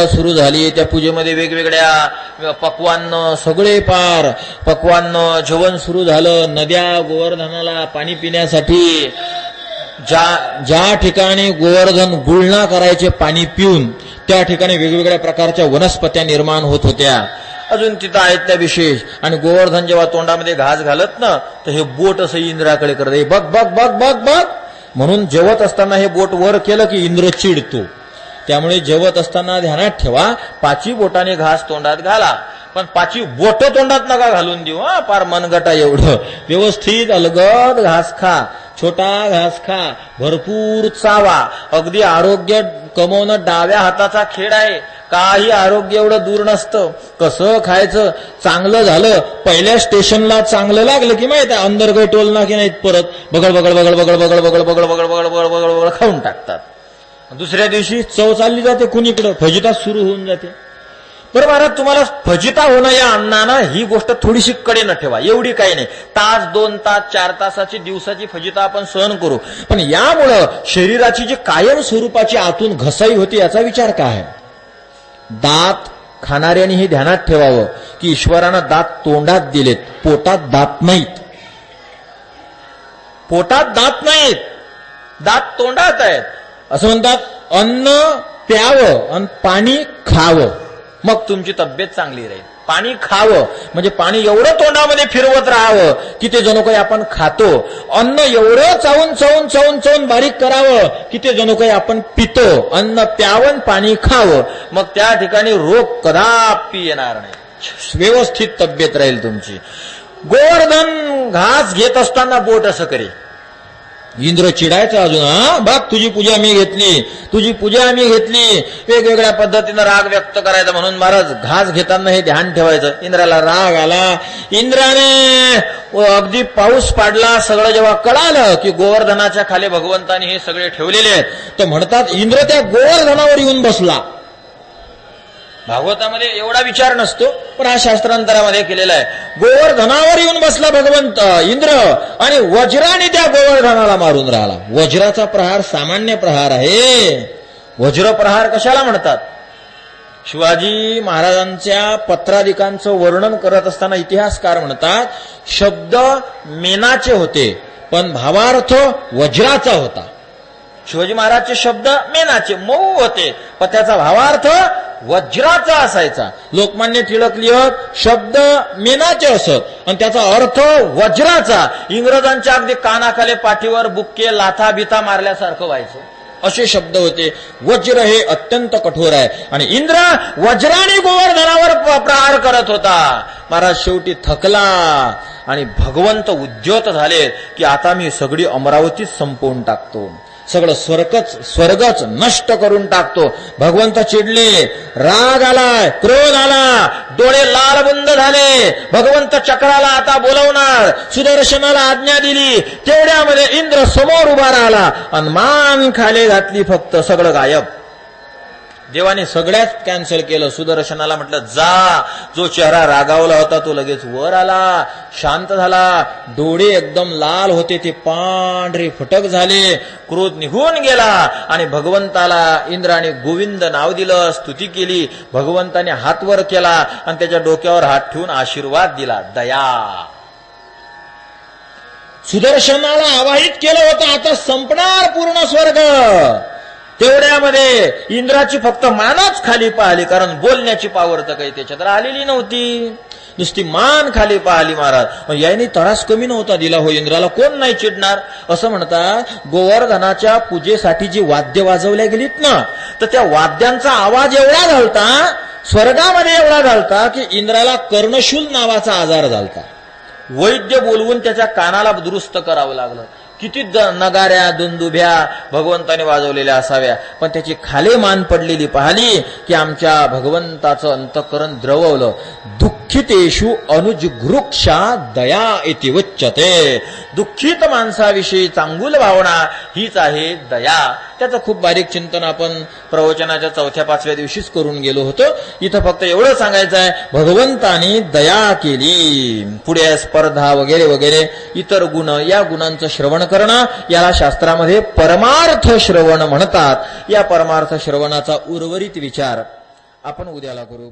सुरू झाली. त्या पूजेमध्ये वेगवेगळ्या पक्वान्न सगळे पार पक्वान्न जेवण सुरू झालं. नद्या गोवर्धनाला पाणी पिण्यासाठी, ज्या ठिकाणी गोवर्धन गुळणा करायचे पाणी पिऊन, त्या ठिकाणी वेगवेगळ्या प्रकारच्या वनस्पत्या निर्माण होत होत्या. अजून तिथं आहेत त्या विशेष. आणि गोवर्धन जेव्हा तोंडामध्ये घास घालत ना, तर हे बोट असं इंद्राकडे करत, बघ बघ बघ बघ बघ म्हणून जेवत असताना हे बोट वर केलं की इंद्र चिडतो. त्यामुळे जेवत असताना ध्यानात ठेवा, 5 बोटाने घास तोंडात घाला, पण 5 बोट तोंडात नका घालून देऊ. पार मनगटा एवढं व्यवस्थित अलगद घास खा, छोटा घास खा, भरपूर चावा. अगदी आरोग्य कमवणं डाव्या हाताचा खेळ आहे. काही आरोग्य एवढं दूर नसतं. कसं खायचं, चांगलं झालं पहिल्या स्टेशनला चांगलं लागलं की माहिती आहे, अंदर काही टोल ना की नाहीत, परत बगड बगड बगड बगड बगड बगड बगड बगड बगड बगड बगड बगड खाऊन टाकतात. दुसऱ्या दिवशी चव चालली जाते, कुणीकडं फजिता सुरू होऊन जाते. बरं महाराज, तुम्हाला फजिता होणं या अन्नानं ही गोष्ट थोडीशी कडे न ठेवा, एवढी काही नाही. तास 2 तास 4 तासाची दिवसाची फजिता आपण सहन करू, पण यामुळं शरीराची जी कायम स्वरूपाची आतून घसाई होती याचा विचार काय. दात खाणाऱ्यांनी हे ध्यानात ठेवावं की ईश्वरानं दात तोंडात दिलेत, पोटात दात नाहीत. पोटात दात नाहीत, दात तोंडात आहेत. असं म्हणतात, अन्न प्यावं आणि पाणी खावं, मग तुमची तब्येत चांगली राहील. पाणी खावं म्हणजे पाणी एवढं तोंडामध्ये फिरवत राहावं की ते जणू काही आपण खातो. अन्न एवढं चावून बारीक करावं की ते जणू काही आपण पितो. अन्न प्यावं, पाणी खावं, मग त्या ठिकाणी रोग कदापि येणार नाही. व्यवस्थित तब्येत राहील तुमची. गोवर्धन घास घेत असताना बोट असं करे. इंद्र चिडायचं अजून, बघ तुझी पूजा मी घेतली, तुझी पूजा मी घेतली. वेगवेगळ्या पद्धतीनं राग व्यक्त करायचा. म्हणून महाराज घास घेताना हे ध्यान ठेवायचं. इंद्राला राग आला, इंद्राने अगदी पाऊस पाडला. सगळं जेव्हा कळालं की गोवर्धनाच्या खाली भगवंतानी हे सगळे ठेवलेले आहेत, तर म्हणतात इंद्र त्या गोवर्धनावर येऊन बसला. भागवतामध्ये एवढा विचार नसतो, पण हा शास्त्रांतरामध्ये केलेला आहे. गोवर्धनावर येऊन बसला भगवंत इंद्र आणि वज्राने त्या गोवर्धनाला मारून राहिला. वज्राचा प्रहार सामान्य प्रहार आहे. वज्र प्रहार कशाला म्हणतात. शिवाजी महाराजांच्या पत्रादिकांचं वर्णन करत असताना इतिहासकार म्हणतात, शब्द मेनाचे होते पण भावार्थ वज्राचा होता. शिवाजी महाराजचे शब्द मेनाचे मऊ होते, पण त्याचा भावार्थ वज्राचा असायचा. लोकमान्य टिळक लिहत शब्द मेनाचे असत आणि त्याचा अर्थ वज्राचा. इंग्रजांच्या अगदी कानाखाली पाठीवर बुक्के लाथा बिथा मारल्यासारखं व्हायचं, असे शब्द होते. वज्र हे अत्यंत कठोर आहे आणि इंद्र वज्राने गोवर्धनावर प्रहार करत होता. महाराज शेवटी थकला आणि भगवंत उद्योत झाले की आता मी सगळी अमरावतीच संपवून टाकतो, सगळं स्वर्गच नष्ट करून टाकतो. भगवंत चिडले, राग आलाय, क्रोध आला, डोळे लालबुंद झाले. भगवंत चक्राला आता बोलवणार, सुदर्शनाला आज्ञा दिली. तेवढ्यामध्ये इंद्र समोर उभा राहिला आणि मान खाली घातली, फक्त सगळं गायब. देवाने सगळ्याच कॅन्सल केलं. सुदर्शनाला म्हटलं जा. जो चेहरा रागावला होता तो लगेच वर आला, शांत झाला. डोळे एकदम लाल होते ते पांढरे फटक झाले. क्रोध निघून गेला आणि भगवंताला इंद्राने गोविंद नाव दिलं, स्तुती केली. भगवंताने हात वर केला आणि त्याच्या डोक्यावर हात ठेवून आशीर्वाद दिला. दया. सुदर्शनाला आवाहित केलं होतं आता संपणार पूर्ण स्वर्ग. तेवढ्यामध्ये इंद्राची फक्त मानच खाली पाहिली, कारण बोलण्याची पावर तर काही त्याच्यात आलेली नव्हती. नुसती मान खाली पाहिली महाराज. याने त्रास कमी नव्हता दिला हो इंद्राला. कोण नाही चिडणार. असं म्हणतात गोवर्धनाच्या पूजेसाठी जी वाद्य वाजवल्या गेलीत ना, तर त्या वाद्यांचा आवाज एवढा झालता, स्वर्गामध्ये एवढा झालता की इंद्राला कर्णशूल नावाचा आजार झालता. वैद्य बोलवून त्याच्या कानाला दुरुस्त करावं लागलं. किती नगाऱ्या दुंदुभ्या भगवंताने वाजवलेल्या असाव्या, पण त्याची खाली मान पडलेली पाहिली की आमच्या भगवंताचं अंतःकरण द्रववलं. दुःखितेषु अनुजगृक्षा दया इति उच्यते. दुःखित माणसाविषयी चांगुल भावना हीच आहे दया. त्याचं खूप बारीक चिंतन आपण प्रवचनाच्या 4-5व्या दिवशीच करून गेलो होतो. इथं फक्त एवढं सांगायचं आहे, भगवंताने दया केली. पुढे स्पर्धा वगैरे वगैरे इतर गुण, या गुणांचं श्रवण करणं याला शास्त्रामध्ये परमार्थ श्रवण म्हणतात. या परमार्थ श्रवणाचा उर्वरित विचार आपण उद्याला करू.